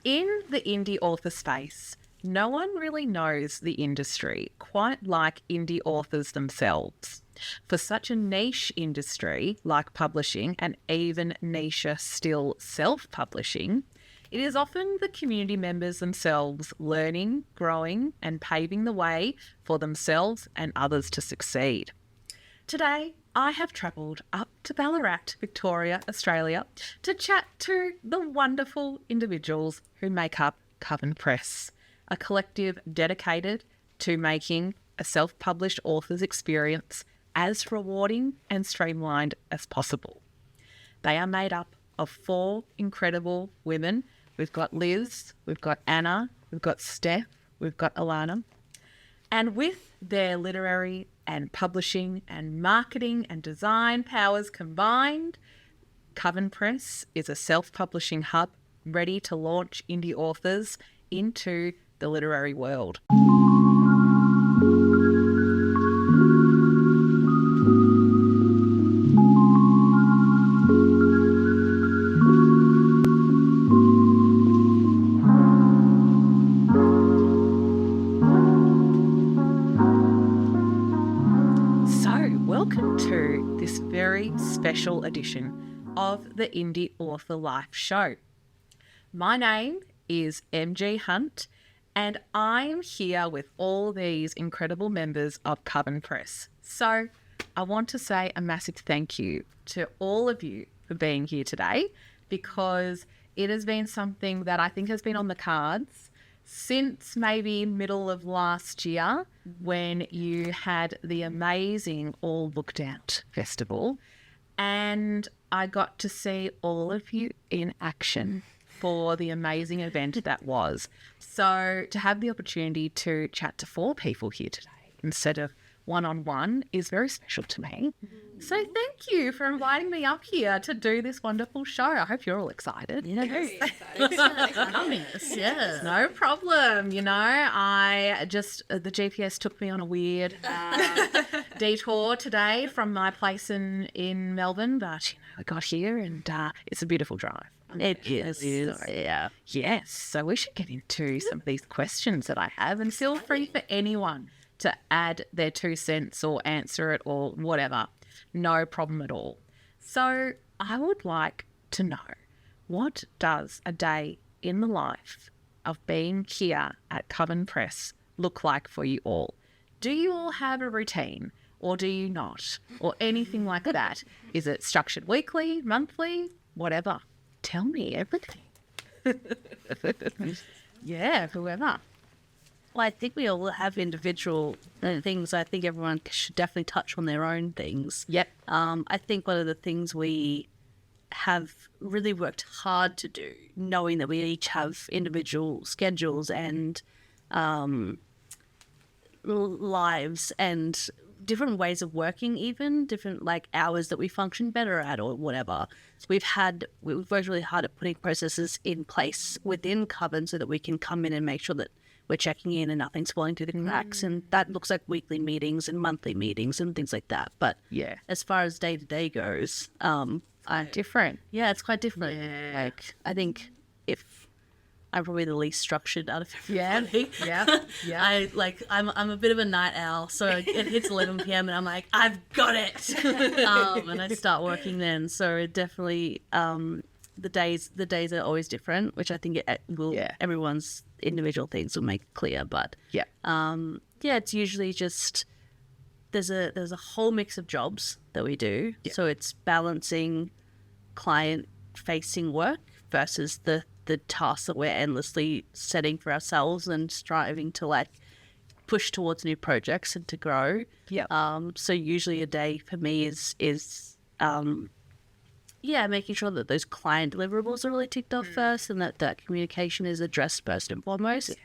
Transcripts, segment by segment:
In the indie author space, no one really knows the industry quite like indie authors themselves. For such a niche industry like publishing, and even nicher still self-publishing, it is often the community members themselves learning, growing, and paving the way for themselves and others to succeed. Today, I have travelled up to Ballarat, Victoria, Australia, to chat to the wonderful individuals who make up Coven Press, a collective dedicated to making a self-published author's experience as rewarding and streamlined as possible. They are made up of 4 incredible women. We've got Liz, we've got Anna, we've got Stef, we've got Alana. And with their literary and publishing and marketing and design powers combined, Coven Press is a self-publishing hub ready to launch indie authors into the literary world. Welcome to this very special edition of the Indie Author Life Show. My name is MG Hunt, and I am here with all these incredible members of Coven Press. So I want to say a massive thank you to all of you for being here today, because it has been something that I think has been on the cards since maybe middle of last year, when you had the amazing All Looked Out Festival, and I got to see all of you in action for the amazing event that was. So to have the opportunity to chat to 4 people here today instead of one-on-one is very special to me. So thank you for inviting me up here to do this wonderful show. I hope you're all excited. Yeah, very excited. Yes. No problem. You know, the GPS took me on a weird detour today from my place in Melbourne, but I got here and it's a beautiful drive. It is. So, yeah. Yes. So we should get into some of these questions that I have, and feel free for anyone to add their 2 cents or answer it or whatever. No problem at all. So I would like to know, what does a day in the life of being here at Coven Press look like for you all? Do you all have a routine, or do you not? Or anything like that? Is it structured weekly, monthly, whatever? Tell me everything. Yeah, whoever. Well, I think we all have individual things. I think everyone should definitely touch on their own things. Yep. I think one of the things we have really worked hard to do, knowing that we each have individual schedules and lives and different ways of working, even different hours that we function better at or whatever. So we've worked really hard at putting processes in place within Coven so that we can come in and make sure that we're checking in and nothing's falling through the cracks. And that looks like weekly meetings and monthly meetings and things like that. But yeah, as far as day to day goes, different. Yeah, it's quite different. Yeah. I think if I'm probably the least structured out of everybody. Yeah. I'm a bit of a night owl, so it hits 11 p.m. and I'm like, I've got it, and I start working then. So it definitely the days are always different, which I think everyone's individual things will make clear. But it's usually just there's a whole mix of jobs that we do. Yeah. So it's balancing client facing work versus the tasks that we're endlessly setting for ourselves and striving to push towards new projects and to grow. Yeah. So usually a day for me is making sure that those client deliverables are really ticked off first, and that communication is addressed first and foremost,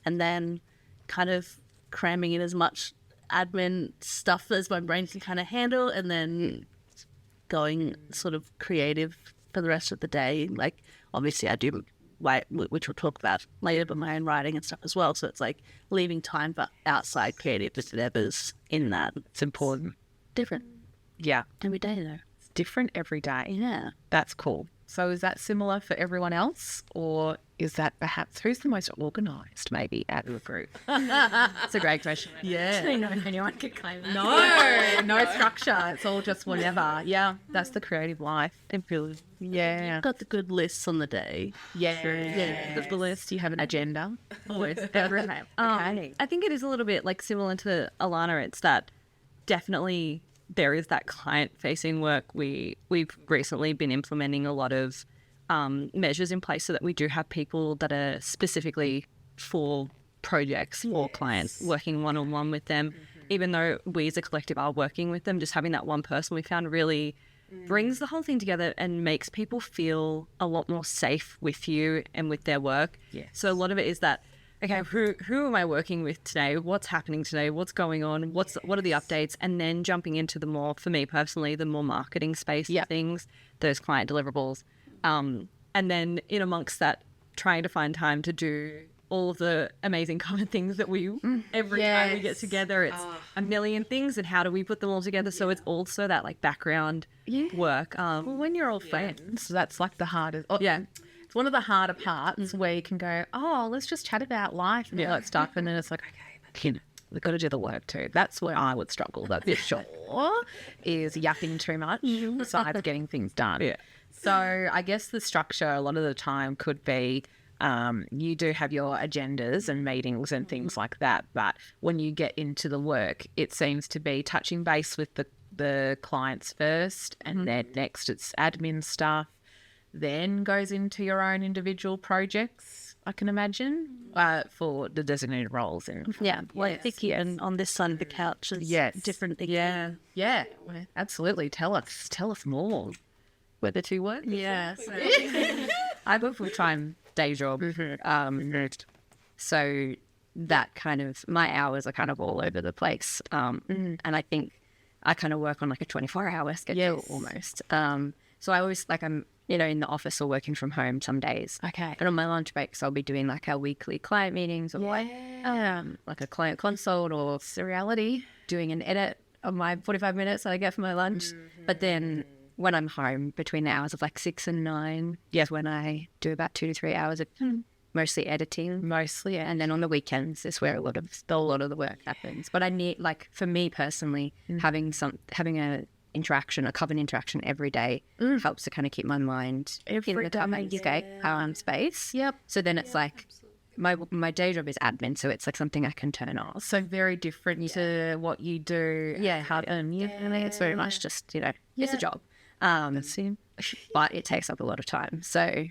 and then kind of cramming in as much admin stuff as my brain can kind of handle, and then going sort of creative for the rest of the day. Obviously I do, which we'll talk about later, but my own writing and stuff as well. So it's leaving time for outside creative endeavors in that. It's important. Different. Yeah. Every day though. It's different every day. Yeah. That's cool. So is that similar for everyone else, or is that perhaps who's the most organised maybe out of the group? That's a great question. Yeah. I don't know if anyone could claim that. No structure. It's all just whenever. Yeah, that's the creative life. Yeah. Got the good lists on the day. Yeah. The list. You have an agenda. Always. Okay. I think it is a little bit like similar to Alana. It's that definitely there is that client-facing work. We've recently been implementing a lot of measures in place so that we do have people that are specifically for projects for clients working one-on-one with them. Even though we as a collective are working with them, just having that one person we found really brings the whole thing together and makes people feel a lot more safe with you and with their work. Yes. So a lot of it is that, okay, who am I working with today? What's happening today? What's going on? What are the updates? And then jumping into the more, for me personally, the more marketing space things, those client deliverables. And then in amongst that, trying to find time to do all of the amazing common things that we, every time we get together, it's a million things, and how do we put them all together? So it's also that like background work. Well, when you're all friends, that's like the hardest. It's one of the harder parts where you can go, oh, let's just chat about life and all that stuff. And then it's like, okay, but you know, we've got to do the work too. That's where I would struggle, that's for sure, is yapping too much besides getting things done. Yeah. So I guess the structure a lot of the time could be you do have your agendas and meetings and things like that. But when you get into the work, it seems to be touching base with the clients first, and then next it's admin stuff, then goes into your own individual projects, I can imagine, for the designated roles. Well, Vicky and on this side of the couch is different things. Yeah, absolutely. Tell us more. Where the two work? Yeah. So I have a full-time day job. So that kind of, my hours are kind of all over the place. And I think I kind of work on like a 24-hour schedule almost. So I always, like, I'm, in the office or working from home some days. Okay. And on my lunch breaks, I'll be doing like our weekly client meetings or like a client consult or seriality, doing an edit of my 45 minutes that I get for my lunch. But then when I'm home between the hours of like 6 and 9, when I do about 2 to 3 hours of mostly editing. And then on the weekends is where a lot of the work happens. But I need, like, for me personally, having a Coven interaction every day helps to kind of keep my mind in the Coven space. Yep. So then it's like my day job is admin, so it's like something I can turn off. So very different to what you do. It's very much just, it's a job. But it takes up a lot of time. So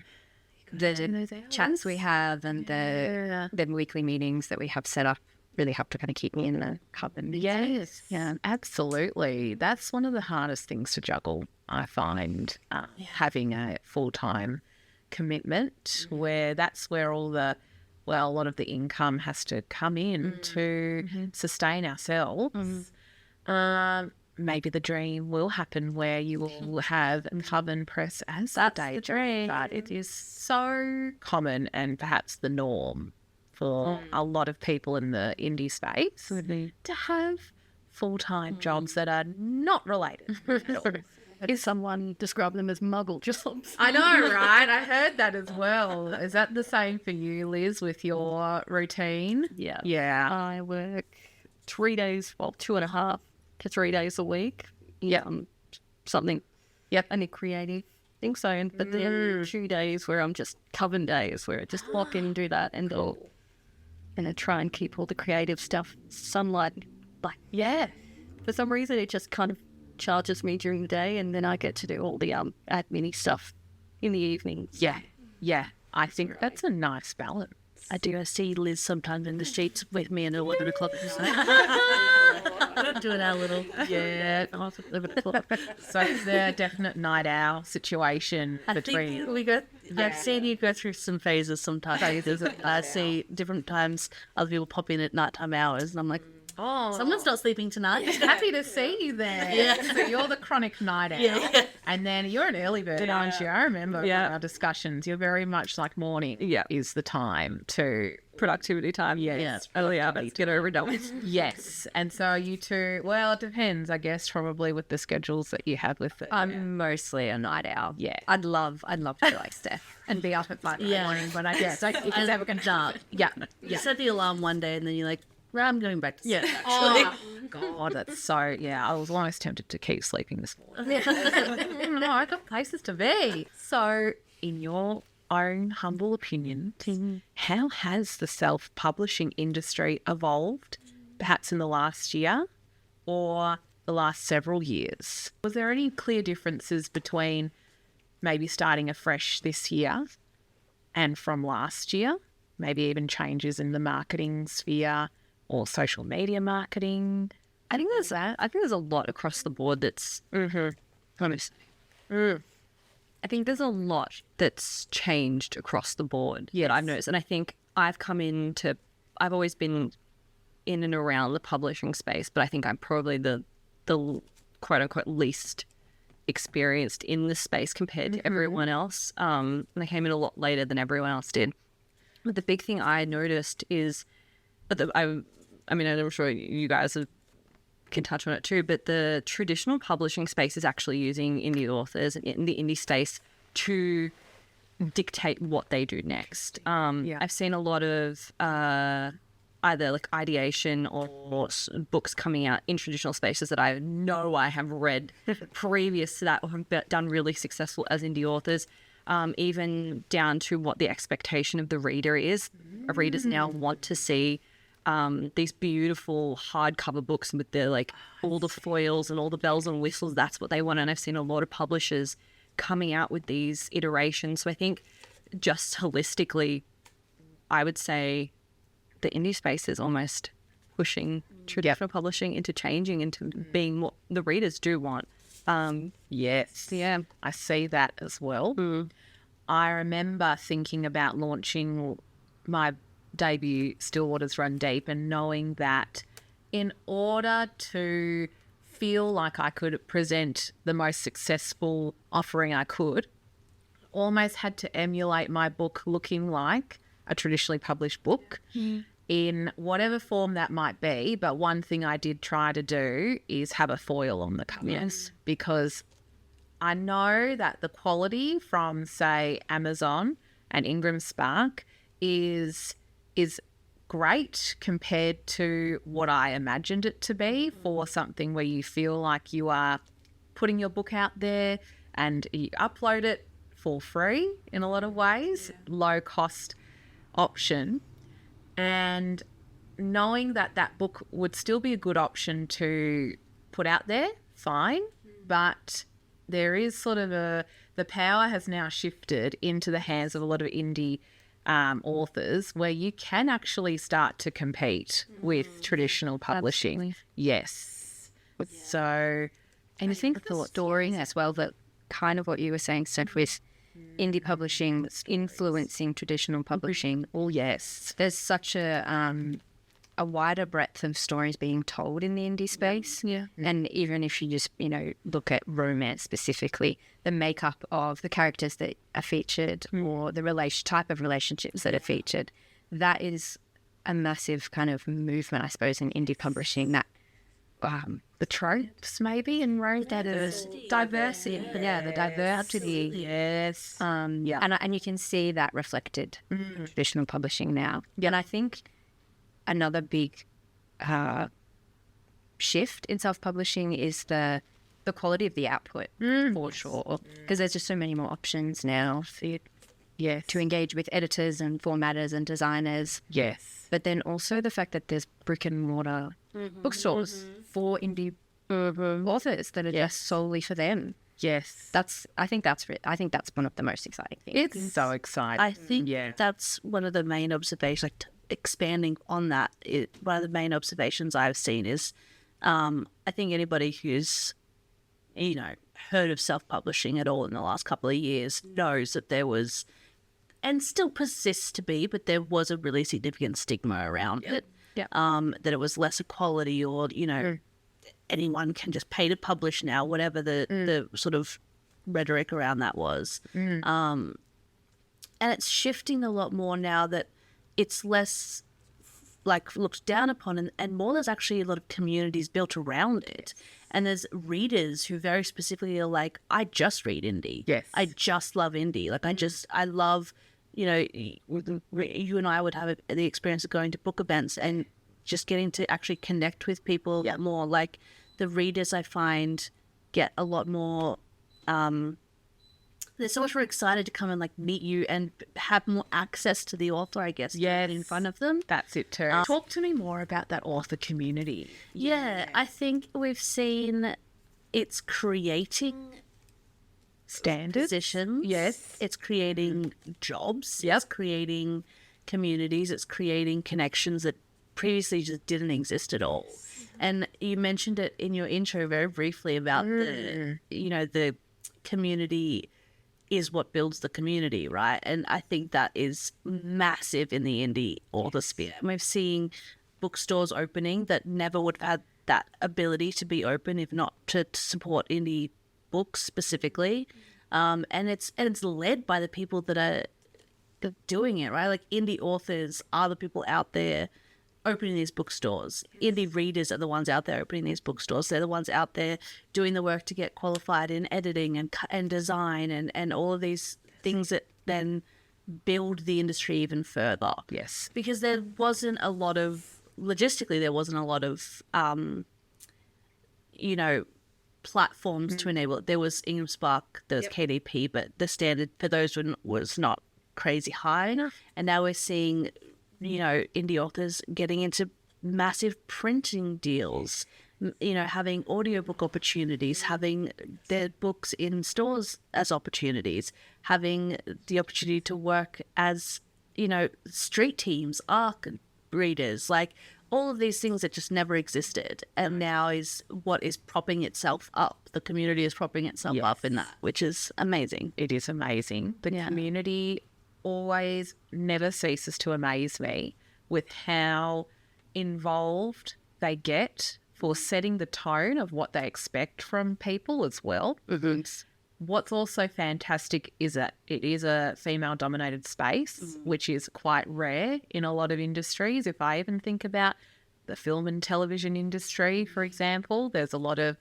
the chats we have and the weekly meetings that we have set up really help to kind of keep me in the Coven. Yes. Yeah, absolutely. That's one of the hardest things to juggle, I find, having a full-time commitment where that's where a lot of the income has to come in to sustain ourselves. Maybe the dream will happen where you will have Coven Press as a day job, but it is so common and perhaps the norm for a lot of people in the indie space to have full-time jobs that are not related. Is someone describe them as muggle jobs? I know, right? I heard that as well. Is that the same for you, Liz, with your routine? Yeah. I work 3 days, 2.5 to 3 days a week. Something. Any creative thing. So, but then 2 days where I'm just Coven days, where I just walk in and do that, and I try and keep all the creative stuff sunlight. For some reason, it just kind of charges me during the day, and then I get to do all the admin stuff in the evenings. Yeah. I think that's a nice balance. I do. I see Liz sometimes in the sheets with me at 11 o'clock at night. Doing our little... Yeah. 11 o'clock. So is there a definite night owl situation between... I've seen you go through some phases sometimes. I see different times other people pop in at nighttime hours, and I'm like, Oh, Someone's not sleeping tonight. happy to see you there. Yeah. So you're the chronic night owl. Yeah. And then you're an early bird, aren't you? I remember our discussions. You're very much like morning is the time to... Productivity time. Yes. Early hours. Get over and done with. Yes. And so you two, well, it depends, I guess, probably with the schedules that you have with it. I'm mostly a night owl. Yeah. I'd love to be like Steph and be up at 5 in the morning, but I just don't think it's ever going to Dark. Yeah. You set the alarm one day and then you're like, well, I'm going back to sleep. Yeah. Oh, God, that's so, I was almost tempted to keep sleeping this morning. No, I got places to be. So, in your own humble opinion, how has the self-publishing industry evolved, perhaps in the last year or the last several years? Was there any clear differences between maybe starting afresh this year and from last year? Maybe even changes in the marketing sphere or social media marketing? I think there's that. I think there's a lot across the board that's I think there's a lot that's changed across the board that I've noticed. And I think I've always been in and around the publishing space, but I think I'm probably the quote unquote least experienced in this space compared to everyone else. And I came in a lot later than everyone else did. But the big thing I noticed is, I'm sure you guys can touch on it too, but the traditional publishing space is actually using indie authors in the indie space to dictate what they do next. I've seen a lot of either like ideation or books coming out in traditional spaces that I know I have read previous to that or have done really successful as indie authors, even down to what the expectation of the reader is. Readers now want to see these beautiful hardcover books with their like all the foils and all the bells and whistles. That's what they want. And I've seen a lot of publishers coming out with these iterations. So I think just holistically, I would say the indie space is almost pushing traditional publishing into changing into being what the readers do want. Yes. Yeah. I see that as well. I remember thinking about launching my debut Still Waters Run Deep and knowing that in order to feel like I could present the most successful offering I could, almost had to emulate my book looking like a traditionally published book in whatever form that might be. But one thing I did try to do is have a foil on the cover, because I know that the quality from, say, Amazon and Ingram Spark is great compared to what I imagined it to be for something where you feel like you are putting your book out there and you upload it for free in a lot of ways, low cost option. And knowing that that book would still be a good option to put out there, fine, but there is sort of the power has now shifted into the hands of a lot of indie authors where you can actually start to compete with traditional publishing. Absolutely. Yes. So, And I think the story as well, that kind of what you were saying, Steph, with indie publishing influencing traditional publishing. oh yes, There's such a wider breadth of stories being told in the indie space. Yeah. And even if you just, look at romance specifically, the makeup of the characters that are featured or the type of relationships that are featured, that is a massive kind of movement, I suppose, in indie publishing, that the tropes maybe and diversity. Yeah, the diversity. yes, And you can see that reflected in traditional publishing now. And I think another big shift in self-publishing is the quality of the output, for sure, because there's just so many more options now to engage with editors and formatters and designers. yes, But then also the fact that there's brick and mortar bookstores for indie authors that are just solely for them. yes. I think that's one of the most exciting things. It's so exciting. I think that's one of the main observations, like expanding on that. One of the main observations I've seen is I think anybody who's, heard of self-publishing at all in the last couple of years knows that there was, and still persists to be, but there was a really significant stigma around it. that it was less equality, or anyone can just pay to publish now, whatever the sort of rhetoric around that was. And it's shifting a lot more now that it's less like looked down upon, and more there's actually a lot of communities built around it. And there's readers who very specifically are like, I just read indie. Yes. I just love indie. Like I love, you and I would have the experience of going to book events and just getting to actually connect with people more. Like the readers I find get a lot more, they're so much more excited to come and like meet you and have more access to the author, I guess, in front of them. That's it too. Talk to me more about that author community. Yeah, I think we've seen it's creating Standards. positions. Yes. It's creating jobs. Yep. It's creating communities. It's creating connections that previously just didn't exist at all. And you mentioned it in your intro very briefly about the community is what builds the community, right? And I think that is massive in the indie author sphere. And we've seen bookstores opening that never would have had that ability to be open if not to support indie books specifically. And it's led by the people that are doing it, right? Like indie authors are the people out there opening these bookstores. Indie readers are the ones out there opening these bookstores. They're the ones out there doing the work to get qualified in editing and design and all of these things that then build the industry even further. Yes. Because there wasn't a lot of platforms to enable it. There was Ingram Spark, there was KDP, but the standard for those was not crazy high enough. And now we're seeing indie authors getting into massive printing deals, having audiobook opportunities, having their books in stores as opportunities, having the opportunity to work as, street teams, ARC readers, like all of these things that just never existed and now is what is propping itself up. The community is propping itself up in that, which is amazing. It is amazing. The community always never ceases to amaze me with how involved they get for setting the tone of what they expect from people as well. Mm-hmm. What's also fantastic is that it is a female-dominated space, which is quite rare in a lot of industries. If I even think about the film and television industry, for example, there's a lot of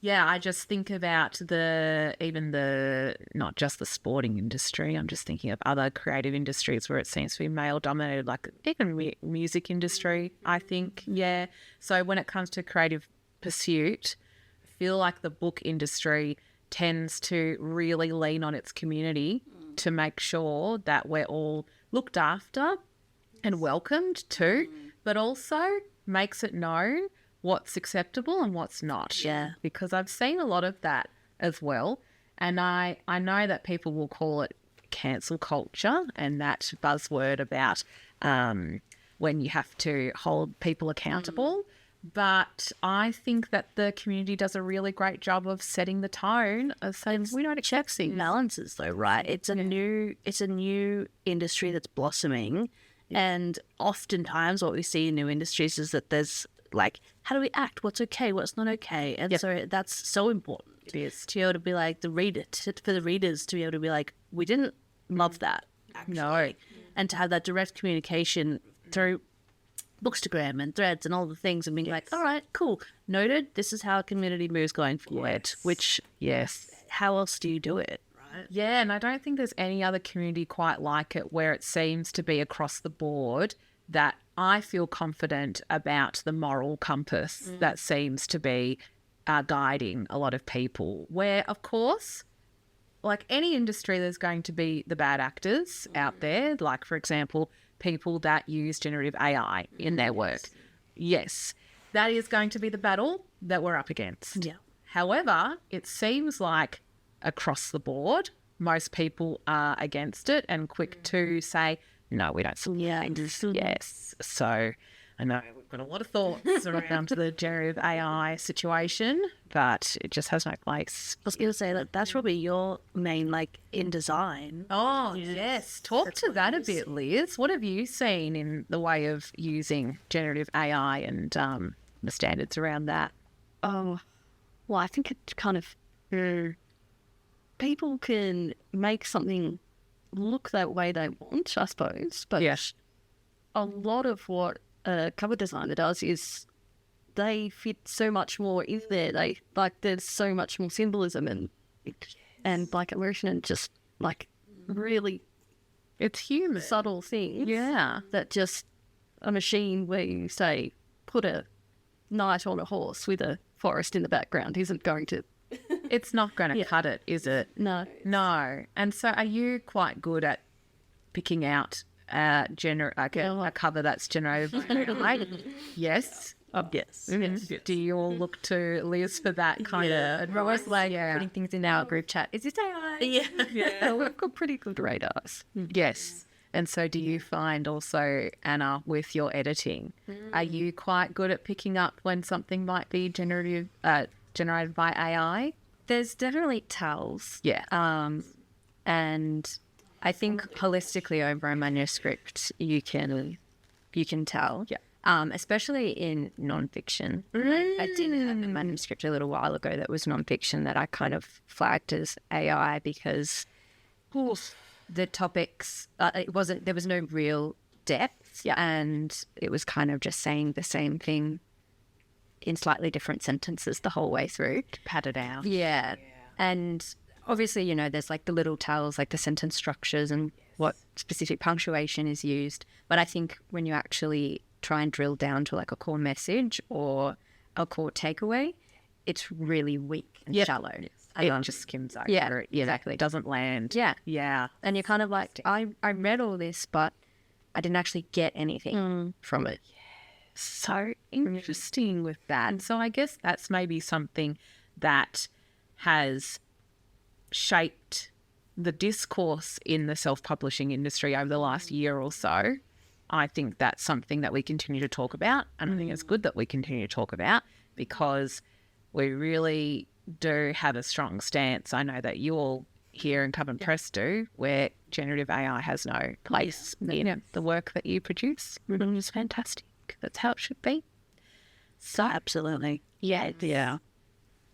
I just think about not just the sporting industry. I'm just thinking of other creative industries where it seems to be male dominated, like even music industry, I think. Yeah. So when it comes to creative pursuit, I feel like the book industry tends to really lean on its community to make sure that we're all looked after and welcomed too, but also makes it known what's acceptable and what's not. Yeah. Because I've seen a lot of that as well. And I know that people will call it cancel culture and that buzzword about when you have to hold people accountable. But I think that the community does a really great job of setting the tone of saying we don't accept things. Balances though, right? It's a new industry that's blossoming. And oftentimes what we see in new industries is that there's like, how do we act? What's okay? What's not okay? And so that's so important. It is. To be able to be like for the readers to be able to be like, we didn't love that. Actually. No. And to have that direct communication through Bookstagram and Threads and all the things and being like, all right, cool. Noted. This is how a community moves going forward. Which, how else do you do it? Right? Yeah, and I don't think there's any other community quite like it where it seems to be across the board that I feel confident about the moral compass that seems to be guiding a lot of people. Where, of course, like any industry, there's going to be the bad actors out there. Like, for example, people that use generative AI in their work. Yes, that is going to be the battle that we're up against. Yeah. However, it seems like across the board, most people are against it and quick to say, no, we don't support it. Yes. So I know we've got a lot of thoughts around the generative AI situation, but it just has no place. I was going to say that that's probably your main, like, in design. Oh, yes. Talk to that a bit, Liz. What have you seen in the way of using generative AI and the standards around that? Oh, well, I think it kind of people can make something look that way they want, I suppose. But Yes. a lot of what a cover designer does is they fit so much more in there. They like there's so much more symbolism and like emotion and just like really It's human. subtle things. Yeah. That just a machine where you say put a knight on a horse with a forest in the background isn't going to. It's not going to cut it, is it? No. No. And so are you quite good at picking out a cover that's generative AI? Yes. Yes. Do you all look to Liz for that kind of advice? Putting things in our group chat. Is this AI? Yeah. We've got pretty good radars. Yes. And so do you find also, Anna, with your editing, are you quite good at picking up when something might be generated by AI? There's definitely tells. Yeah. And I think holistically over a manuscript, you can tell. Yeah. Especially in nonfiction. I did have a manuscript a little while ago that was nonfiction that I kind of flagged as AI because the topics, there was no real depth, and it was kind of just saying the same thing in slightly different sentences the whole way through. Pad it out. Yeah. And obviously, there's like the little tells, like the sentence structures and what specific punctuation is used. But I think when you actually try and drill down to like a core message or a core takeaway, it's really weak and shallow. It just skims over it. Yeah, exactly. It doesn't land. Yeah. Yeah. And you're kind of like, I read all this, but I didn't actually get anything from it. So interesting with that. And so I guess that's maybe something that has shaped the discourse in the self-publishing industry over the last year or so. I think that's something that we continue to talk about, and I think it's good that we continue to talk about because we really do have a strong stance. I know that you all here in Coven Press do, where generative AI has no place in the work that you produce. It is fantastic. That's how it should be. So, Absolutely. yeah.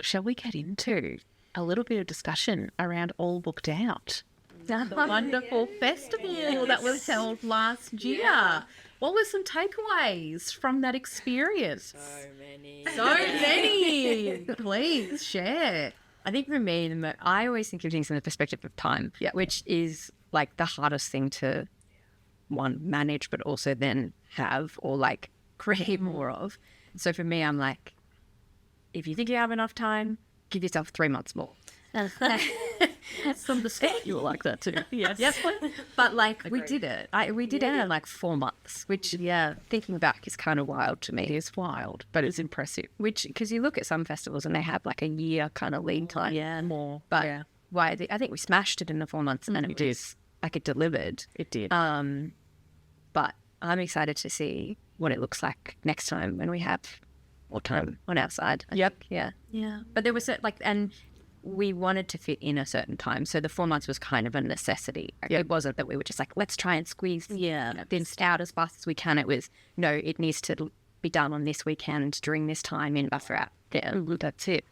Shall we get into a little bit of discussion around All Booked Out? The wonderful festival that was held last year. What were some takeaways from that experience? So many. Please share. I think for me, I always think of things in the perspective of time, which is like the hardest thing to, one, manage, but also then have or like create more of. So for me, I'm like, if you think you have enough time, give yourself 3 months more. Some of the stuff you were like that too. Yes. But like we did it. We did it in like 4 months, which thinking back is kind of wild to me. It is wild, but it's impressive. Which, because you look at some festivals and they have like a year kind of lead time. Yeah. More. But I think we smashed it in the 4 months and it was like it delivered. It did. But I'm excited to see what it looks like next time when we have more time on our side. Yep. Yeah. Yeah. But there was and we wanted to fit in a certain time. So the 4 months was kind of a necessity. It wasn't that we were just like, let's try and squeeze this out as fast as we can. It was, no, it needs to be done on this weekend during this time in buffer out. Yeah, that's it.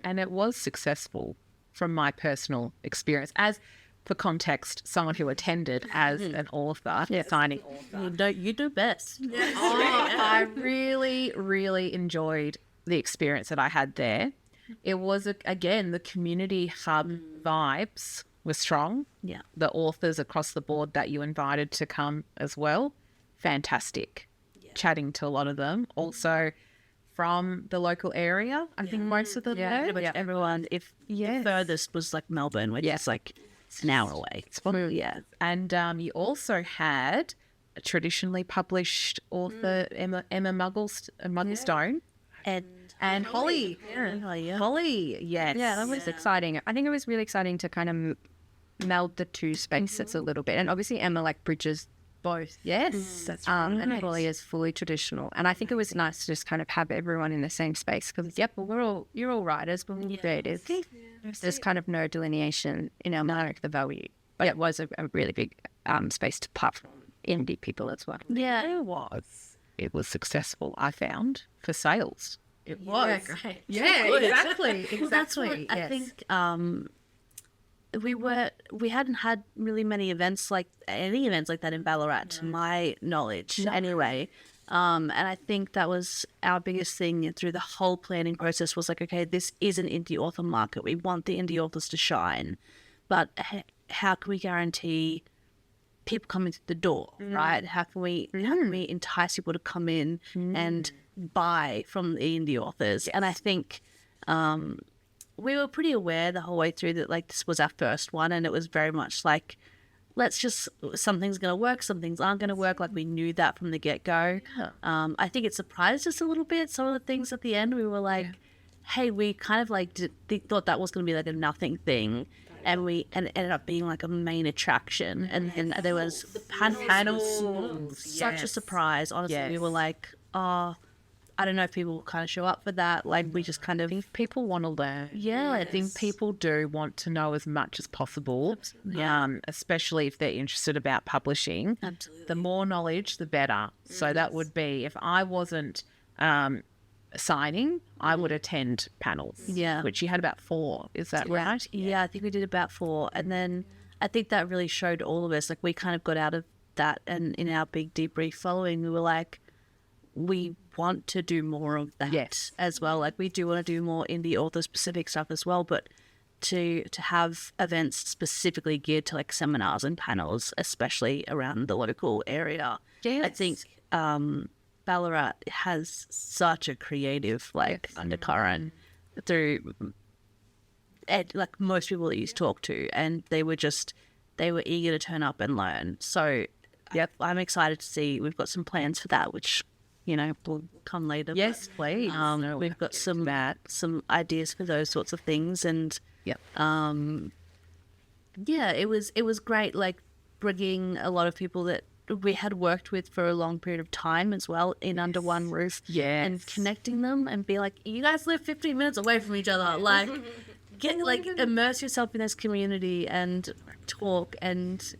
And it was successful from my personal experience. As for context, someone who attended as an author, signing author. You do best. I really, really enjoyed the experience that I had there. It was, again, the community hub vibes were strong. Yeah. The authors across the board that you invited to come as well, fantastic. Chatting to a lot of them. Also from the local area, I think most of them were. Pretty much everyone. If the furthest was like Melbourne, which is like an hour away. And you also had a traditionally published author, Emma Mugglestone. And Holly. Holly, yes. Yeah, that was exciting. I think it was really exciting to kind of meld the two spaces a little bit. And obviously Emma like bridges both. Yes. That's And fully is fully traditional. And I think it was nice to just kind of have everyone in the same space because, well, you're all writers, but we're creative. There's kind of no delineation in our mind of the value. But it was a really big space to platform indie people as well. Yeah. It was. It was successful, I found, for sales. It was. Yeah, great. Yeah, Good. exactly. Well, that's what I think. We hadn't had really many events like that in Ballarat, to my knowledge, anyway. And I think that was our biggest thing through the whole planning process was like, okay, this is an indie author market. We want the indie authors to shine, but how can we guarantee people coming through the door, right? How can we entice people to come in and buy from the indie authors? And I think we were pretty aware the whole way through that like this was our first one, and it was very much like, something's going to work, some things aren't going to work. Like we knew that from the get-go. I think it surprised us a little bit. Some of the things at the end, we were like, hey, we kind of like thought that was going to be like a nothing thing. And it ended up being like a main attraction. And then there was the panels. Such a surprise. Honestly, we were like, oh, I don't know if people will kind of show up for that. Like we just kind of think people want to learn. Yeah, I think people do want to know as much as possible. Absolutely. Especially if they're interested about publishing. Absolutely. The more knowledge, the better. So that would be, if I wasn't signing, I would attend panels. Yeah. Which you had about 4. Is that right? Yeah, I think we did about 4. And then I think that really showed all of us, like we kind of got out of that, and in our big debrief following, we were like, we want to do more of that as well. Like we do want to do more indie author specific stuff as well, but to have events specifically geared to like seminars and panels, especially around the local area. I think Ballarat has such a creative like undercurrent through like most people that you talk to, and they were eager to turn up and learn. So I'm excited to see. We've got some plans for that, which will come later. Yes, please. We've got some ideas for those sorts of things, and it was great. Like bringing a lot of people that we had worked with for a long period of time as well in under one roof, and connecting them and be like, you guys live 15 minutes away from each other, like immerse yourself in this community and talk, and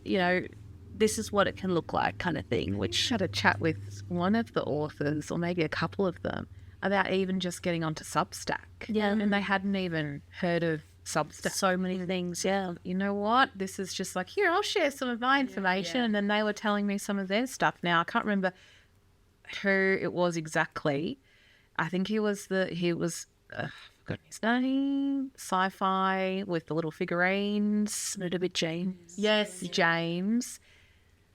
this is what it can look like, kind of thing. Which had a chat with one of the authors, or maybe a couple of them, about even just getting onto Substack. Yeah. And they hadn't even heard of Substack. So many things, yeah. You know what? This is just like, here, I'll share some of my information. And then they were telling me some of their stuff. Now, I can't remember who it was exactly. I think he was forgotten his name, sci-fi with the little figurines. A little bit James. Yes, James.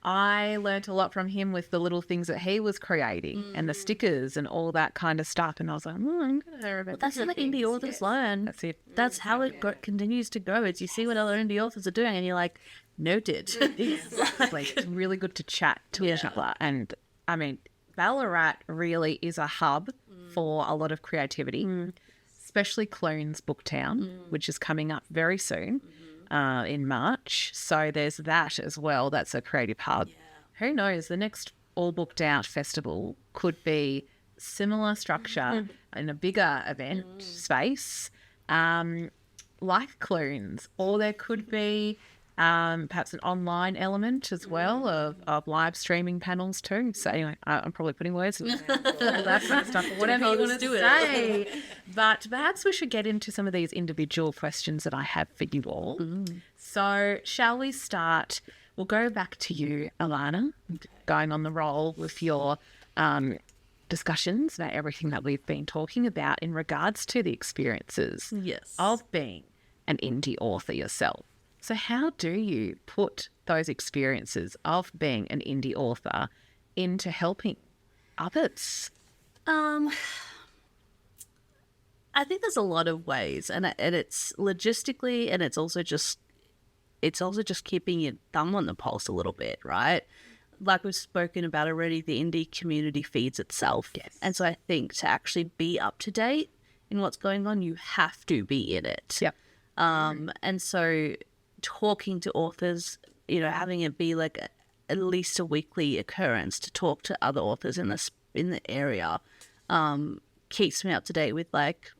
I learnt a lot from him with the little things that he was creating and the stickers and all that kind of stuff. And I was like, I'm going to learn about that's how the indie authors learn. That's it. That's how it continues to go. Is you see what other indie authors are doing and you're like, noted. Exactly. It's really good to chat to each other. And I mean, Ballarat really is a hub for a lot of creativity, especially Clunes Booktown, which is coming up very soon. In March. So there's that as well. That's a creative hub. Who knows? The next All Booked Out festival could be similar structure in a bigger event space, like Clunes, or there could be perhaps an online element as well of live streaming panels too. So anyway, I'm probably putting words in there. All that kind of stuff, or whatever you want to say. But perhaps we should get into some of these individual questions that I have for you all. So shall we start? We'll go back to you, Alana, going on the roll with your discussions about everything that we've been talking about in regards to the experiences of being an indie author yourself. So how do you put those experiences of being an indie author into helping others? I think there's a lot of ways, and it's logistically, and it's also just keeping your thumb on the pulse a little bit, right? Like we've spoken about already, the indie community feeds itself. Yes. And so I think to actually be up to date in what's going on, you have to be in it. Yep. And so talking to authors, having it be like at least a weekly occurrence to talk to other authors in the area. Keeps me up to date with like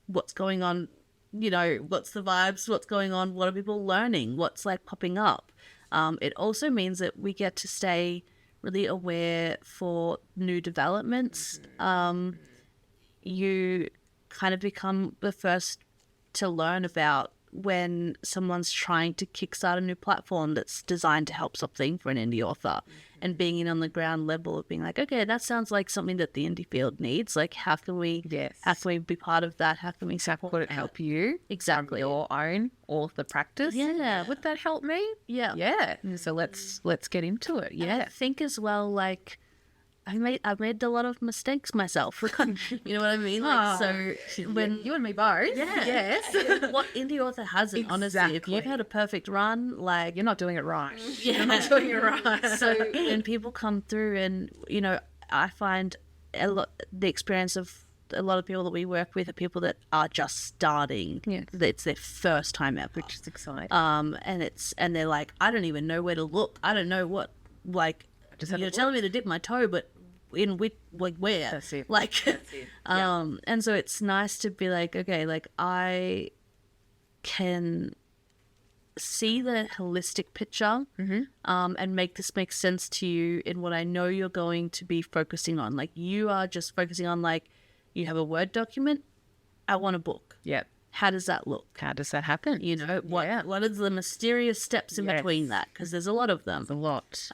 what's going on, what's the vibes, what's going on, what are people learning, what's like popping up. It also means that we get to stay really aware for new developments. You kind of become the first to learn about when someone's trying to kickstart a new platform that's designed to help something for an indie author, and being in on the ground level of being like, okay, that sounds like something that the indie field needs. Like, how can we be part of that? How can we support Would it help you? Exactly. From your own author practice? Yeah. Would that help me? Yeah. Yeah. So let's get into it. And I think as well, like, I made a lot of mistakes myself. You know what I mean? Like, so when you and me both. Yes. What indie author hasn't? Honestly, if you've had a perfect run, like, You're not doing it right. you're not doing it right. So when people come through, and I find the experience of a lot of people that we work with are people that are just starting. Yeah. It's their first time ever. Which is exciting. And they're like, I don't even know where to look. I don't know what, like, you're telling me to dip my toe, but in which, like, where? That's it. Like, That's it. and so it's nice to be like, okay, like, I can see the holistic picture, and make this make sense to you in what I know you're going to be focusing on. Like, you are just focusing on, like, you have a Word document, I want a book. Yep. How does that look? How does that happen? What are the mysterious steps in between that? Because there's a lot of them. A lot.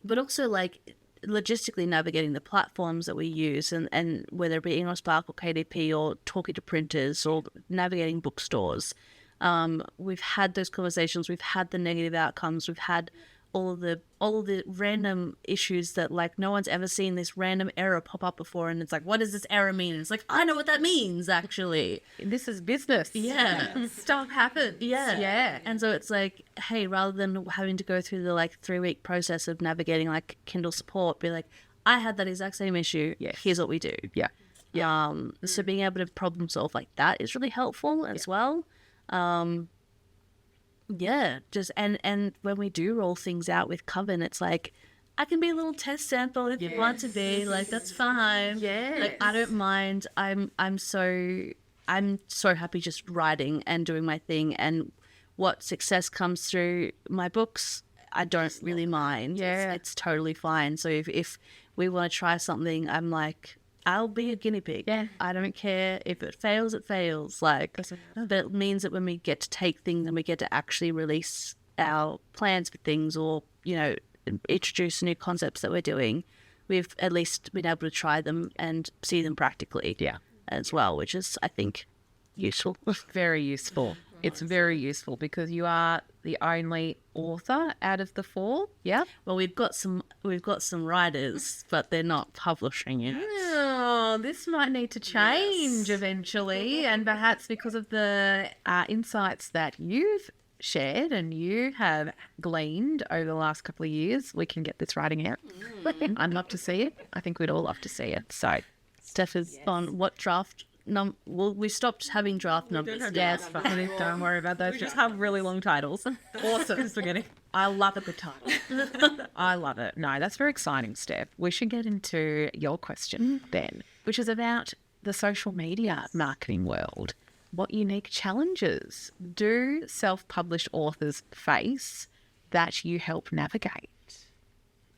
But also, like, logistically navigating the platforms that we use, and whether it be English Spark or KDP or talking to printers or navigating bookstores. We've had those conversations. We've had the negative outcomes. We've had all of the random issues that, like, no one's ever seen this random error pop up before, and it's like, what does this error mean? And it's like, I know what that means, actually. This is business. Yeah. Stuff happens. Yeah. And so it's like, hey, rather than having to go through the, like, 3-week process of navigating, like, Kindle support, be like, I had that exact same issue. Yes. Here's what we do. Yeah. So being able to problem solve like that is really helpful as well. Just and when we do roll things out with Coven, it's like, I can be a little test sample if you want to be. Like, that's fine. Yeah. Like, I don't mind. I'm so happy just writing and doing my thing, and what success comes through my books, I don't really mind. Yeah. It's totally fine. So if we want to try something, I'm like, I'll be a guinea pig. Yeah. I don't care. If it fails, it fails. Like, but it means that when we get to take things and we get to actually release our plans for things, or, introduce new concepts that we're doing, we've at least been able to try them and see them practically as well, which is, I think, useful. Very useful. It's very useful because you are the only author out of the 4. Yeah. Well, we've got some writers, but they're not publishing yet. Oh, this might need to change eventually, and perhaps because of the insights that you've shared and you have gleaned over the last couple of years, we can get this writing out. I'd love to see it. I think we'd all love to see it. So, Stef is on what draft? Well, we stopped having draft numbers. it's fine. Don't worry about those. Just have really long titles. Awesome. Spaghetti. I love a good title. I love it. No, that's very exciting, Steph. We should get into your question then, which is about the social media marketing world. What unique challenges do self-published authors face that you help navigate?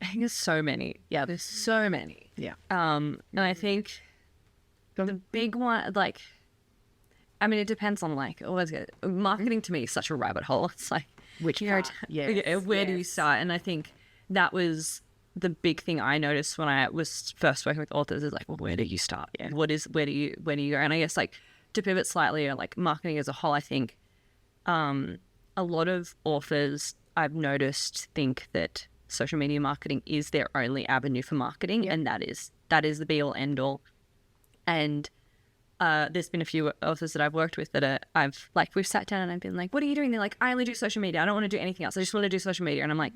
I think there's so many. Yeah, there's so many. Yeah. And I think the big one, like, I mean, it depends on, like, marketing to me is such a rabbit hole. It's like, Which where do you start? And I think that was the big thing I noticed when I was first working with authors is like, well, where do you start? Yeah. Where do you go? And I guess, like, to pivot slightly, or like marketing as a whole, I think a lot of authors I've noticed think that social media marketing is their only avenue for marketing, and that is the be all end all. And there's been a few authors that I've worked with that we've sat down and I've been like, what are you doing? They're like, I only do social media. I don't want to do anything else. I just want to do social media. And I'm like,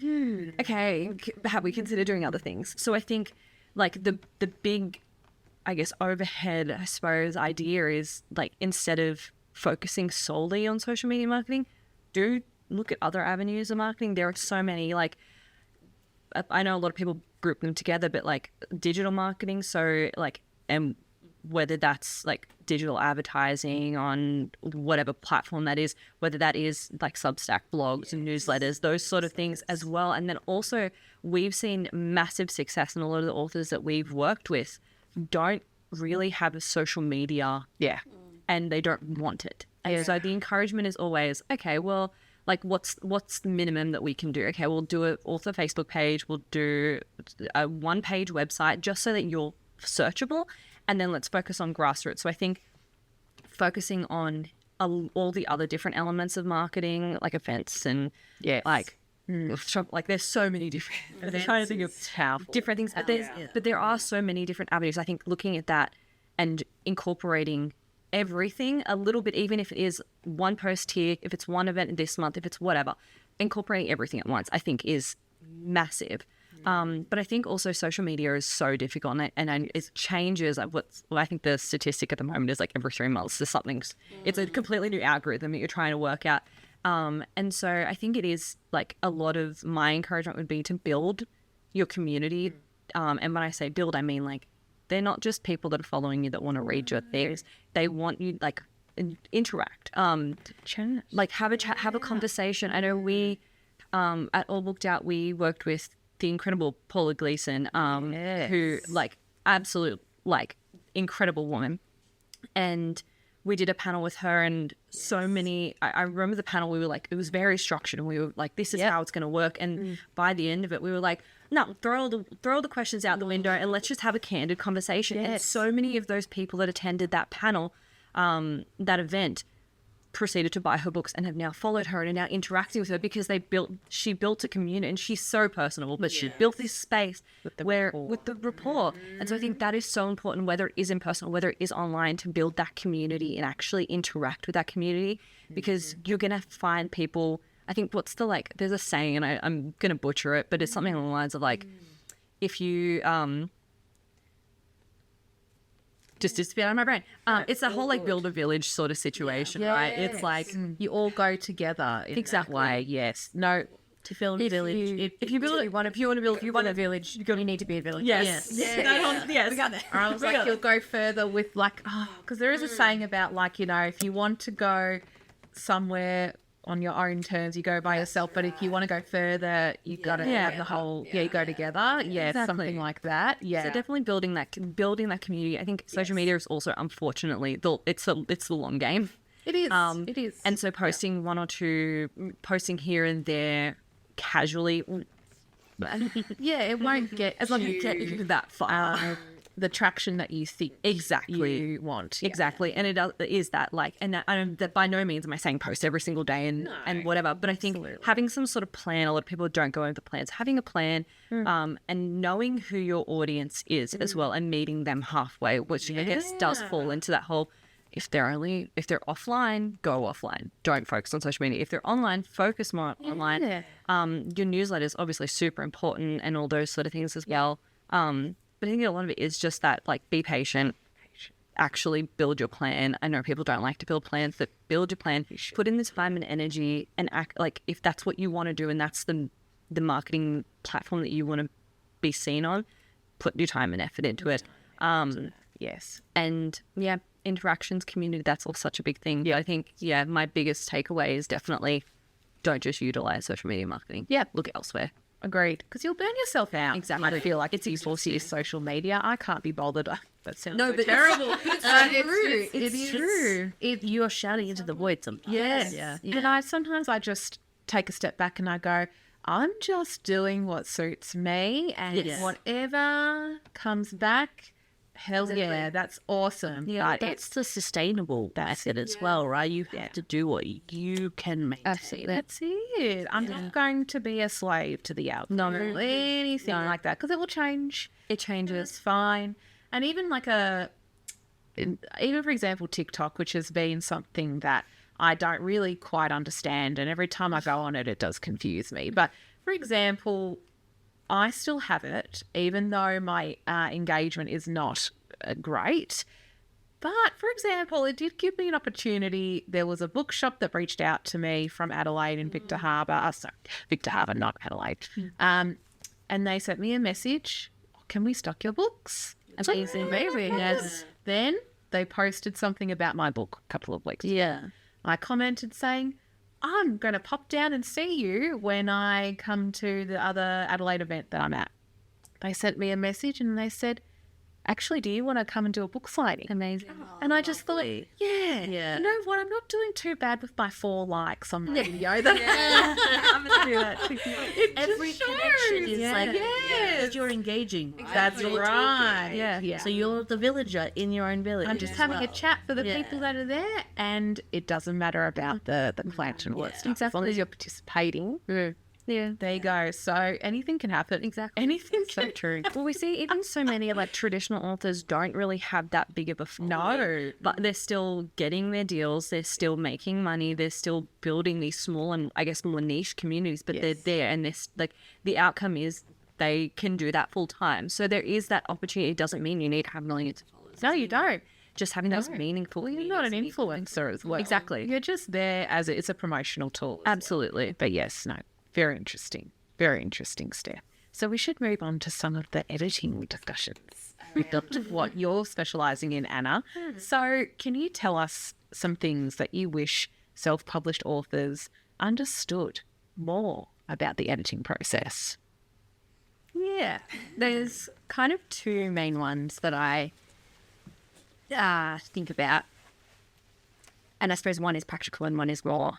okay, have we considered doing other things? So I think, like, the big, I guess, overhead, I suppose, idea is, like, instead of focusing solely on social media marketing, do look at other avenues of marketing. There are so many, like, I know a lot of people group them together, but like digital marketing, so like, and whether that's like digital advertising on whatever platform that is, whether that is like Substack blogs and newsletters, those sort of things as well. And then also we've seen massive success, and a lot of the authors that we've worked with don't really have a social media, and they don't want it. And so the encouragement is always, okay, well, like what's the minimum that we can do? Okay, we'll do an author Facebook page, we'll do a 1-page website just so that you're searchable, and then let's focus on grassroots. So I think focusing on all the other different elements of marketing, like events and like there's so many different. I'm trying to think of different things, but there are so many different avenues. I think looking at that and incorporating everything a little bit, even if it is one post here, if it's one event this month, if it's whatever, incorporating everything at once, I think is massive. But I think also social media is so difficult, and it changes. I think the statistic at the moment is like every 3 months there's something. It's a completely new algorithm that you're trying to work out. And so I think it is like a lot of my encouragement would be to build your community. And when I say build, I mean like they're not just people that are following you that want to read your things. They want you like interact, like have a chat, have a conversation. I know we at All Booked Out we worked with the incredible Paula Gleason, who like absolute like incredible woman, and we did a panel with her, and so many. I remember the panel. We were like, it was very structured, and we were like, this is how it's going to work. And by the end of it, we were like, no, throw all the questions out the window, and let's just have a candid conversation. And so many of those people that attended that panel, that event, proceeded to buy her books and have now followed her and are now interacting with her because she built a community, and she's so personable, but she built this space with the rapport. And so I think that is so important, whether it is in person or whether it is online, to build that community and actually interact with that community, because you're going to find people. I think there's a saying, and I'm going to butcher it, but it's something along the lines of like, if you, just disappeared out of my brain. It's a whole like build a village sort of situation, right? It's like you all go together in that way. Yes. No. To build a village. If you want a village, you need to be a village. Yes. Yes. We got there. I was like, you'll go further with like, because there is a saying about like, you know, if you want to go somewhere on your own terms, you go by yourself. But if you want to go further, you got to have the whole, you go together. Yeah, exactly. Something like that. Yeah. So definitely building that community. I think social media is also, unfortunately, it's the long game. It is. It is. And so posting one or two, posting here and there casually. It won't get, as long as you get that far. The traction that you think you want. Exactly. And it is that like, and that by no means am I saying post every single day and whatever, but I think having some sort of plan, a lot of people don't go over the plans, having a plan and knowing who your audience is as well, and meeting them halfway, which I guess does fall into that whole, if they're offline, go offline. Don't focus on social media. If they're online, focus more on online. Your newsletter is obviously super important and all those sort of things as well. But I think a lot of it is just that, like, be patient, actually build your plan. I know people don't like to build plans, but build your plan, put in the time and energy, and act like if that's what you want to do and that's the marketing platform that you want to be seen on, put your time and effort into it. Yes. And interactions, community, that's all such a big thing. I think, my biggest takeaway is definitely don't just utilize social media marketing. Look elsewhere. Agreed. Because you'll burn yourself out. Exactly. I feel like it's useful to use social media. I can't be bothered. That sounds terrible. It's true. You're shouting into the void sometimes. Yes. Yeah. And sometimes I just take a step back and I go, I'm just doing what suits me, and whatever comes back, hell yeah, that's awesome. Yeah, but that's the sustainable method as well, right? You have to do what you can maintain. That's it. I'm not going to be a slave to the algorithm or anything like that, because it will change. It changes. It's fine. And even even for example, TikTok, which has been something that I don't really quite understand, and every time I go on it, it does confuse me. But for example, I still have it, even though my engagement is not great. But, for example, it did give me an opportunity. There was a bookshop that reached out to me from Adelaide in Victor Harbour. Sorry, Victor Harbour, not Adelaide. and they sent me a message, can we stock your books? Amazing. Yes. Then they posted something about my book a couple of weeks ago. Yeah. I commented saying, I'm going to pop down and see you when I come to the other Adelaide event that I'm at. They sent me a message and they said, actually, do you want to come and do a book signing? Amazing. And I just thought, yeah, you know what? I'm not doing too bad with my 4 likes on my video. I'm going to do that. Every connection is like, yes, you're engaging. that's right. Yeah. So you're the villager in your own village. I'm just having a chat for the people that are there, and it doesn't matter about the clan and all that stuff. As long as you're participating, Yeah. there you go. So anything can happen. Exactly. Anything So can true. Well, we see even so many like traditional authors don't really have that big of a following. No. But they're still getting their deals. They're still making money. They're still building these small and I guess more niche communities, but they're there, and they're like the outcome is they can do that full time. So there is that opportunity. It doesn't mean you need to have millions of followers. No, you don't. Just having those meaningful. You're not an influencer as well. Exactly. You're just there as it's a promotional tool. Absolutely. But yes, no, very interesting. Very interesting, Steph. So we should move on to some of the editing discussions. What you're specialising in, Anna. So can you tell us some things that you wish self-published authors understood more about the editing process? Yeah, there's kind of 2 main ones that I think about. And I suppose one is practical and one is more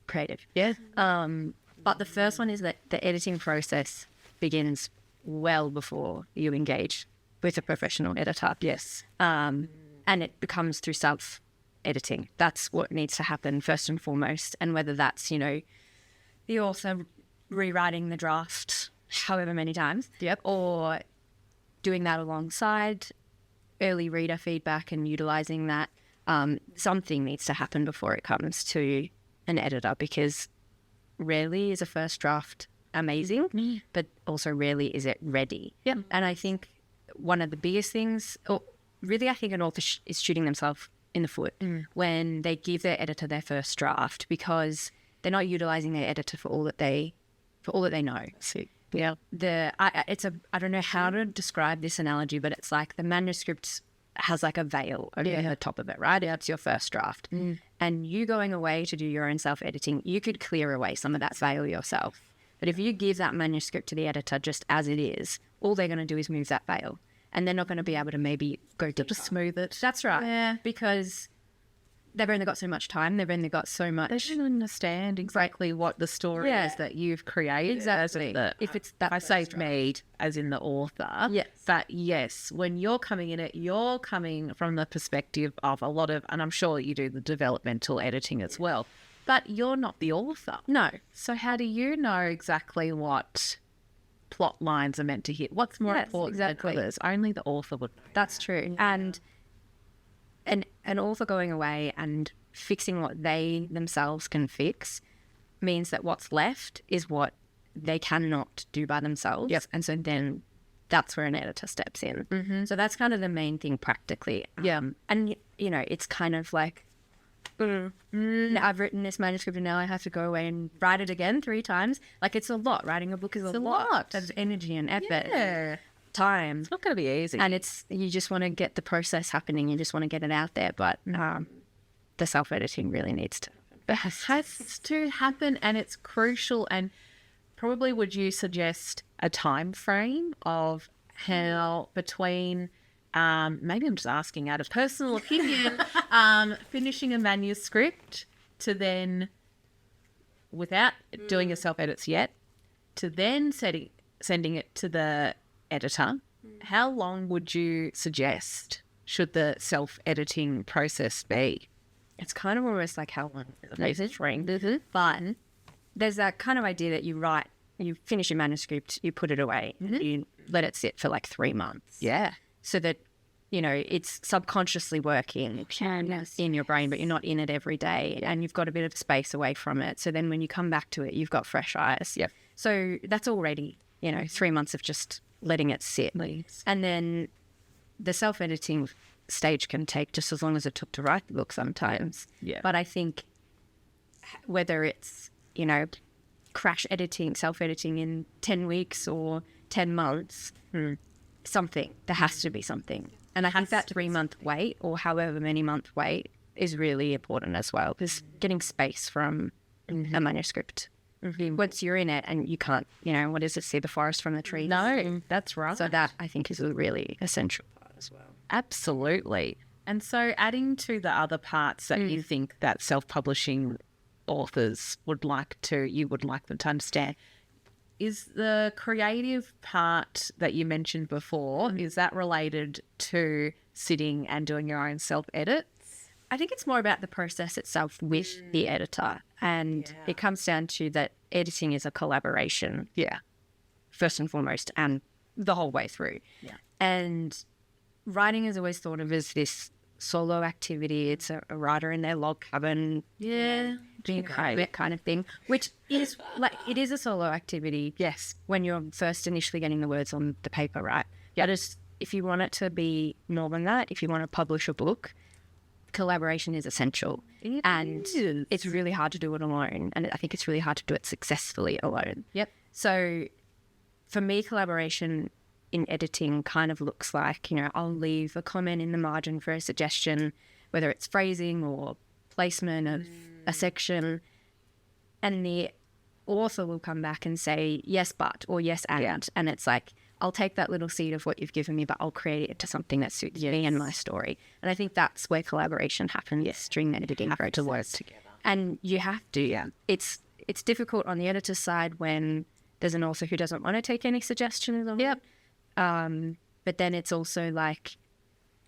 creative. Yeah. But the first one is that the editing process begins well before you engage with a professional editor. Yes. And it becomes through self-editing. That's what needs to happen first and foremost. And whether that's, the author rewriting the draft however many times, or doing that alongside early reader feedback and utilising that, something needs to happen before it comes to an editor, because rarely is a first draft amazing, but also rarely is it ready. Yep. And I think one of the biggest things, or really I think an author is shooting themselves in the foot when they give their editor their first draft, because they're not utilising their editor for all that they know. See. Yeah. I don't know how to describe this analogy, but it's like the manuscript has like a veil over the top of it, right? It's your first draft. And you going away to do your own self-editing, you could clear away some of that veil yourself. But if you give that manuscript to the editor just as it is, all they're going to do is move that veil. And they're not going to be able to maybe go deeper. To smooth it. That's right. Yeah. Because they've only got so much time. They've only got so much. They should understand exactly what the story is that you've created. Exactly. If it's that I saved me as in the author. Yes. But yes, when you're coming in it, you're coming from the perspective of a lot of, and I'm sure you do the developmental editing as well, but you're not the author. No. So how do you know exactly what plot lines are meant to hit? What's more important than others? Only the author would know. That's true. And an author going away and fixing what they themselves can fix means that what's left is what they cannot do by themselves. Yep. And so then that's where an editor steps in. So that's kind of the main thing practically. Yeah. And, it's kind of like, I've written this manuscript and now I have to go away and write it again 3 times. Like, it's a lot. Writing a book is a lot. There's energy and effort. Yeah. Time. It's not going to be easy. And you just want to get the process happening. You just want to get it out there. But the self-editing really needs to. It has to happen, and it's crucial. And probably would you suggest a time frame of how between, maybe I'm just asking out of personal opinion, finishing a manuscript to then, without doing your self-edits yet, to then sending it to the editor, how long would you suggest should the self-editing process be? It's kind of almost like how long is a string. But there's that kind of idea that you finish your manuscript, you put it away, you let it sit for like 3 months. Yeah. So that, it's subconsciously working in your brain, but you're not in it every day. And you've got a bit of space away from it. So then when you come back to it, you've got fresh eyes. Yep. So that's already, 3 months of just letting it sit. And then the self-editing stage can take just as long as it took to write the book sometimes. Yeah. But I think whether it's, crash editing, self-editing in 10 weeks or 10 months, something. There has to be something. And I think that 3-month wait or however many month wait is really important as well, because getting space from a manuscript. Once you're in it and you can't, what is it, see the forest from the trees? No, that's right. So that, I think, is a really essential part as well. Absolutely. And so adding to the other parts that you think that self-publishing authors you would like them to understand, is the creative part that you mentioned before, is that related to sitting and doing your own self-edits? I think it's more about the process itself with the editor. And it comes down to that editing is a collaboration. Yeah. First and foremost, and the whole way through. Yeah. And writing is always thought of as this solo activity. It's a writer in their log cabin. Yeah. That kind of thing, which is it is a solo activity. Yes. When you're first initially getting the words on the paper, right? Yeah. But if you want it to be more than that, if you want to publish a book, collaboration is essential. It's really hard to do it alone. And I think it's really hard to do it successfully alone. Yep. So for me, collaboration in editing kind of looks like, I'll leave a comment in the margin for a suggestion, whether it's phrasing or placement of a section, and the author will come back and say, yes, but, or yes, and. And it's like, I'll take that little seed of what you've given me, but I'll create it to something that suits me and my story. And I think that's where collaboration happens during the editing process. To work together. And you have to. Yeah. It's difficult on the editor's side when there's an author who doesn't want to take any suggestions on it. But then it's also like,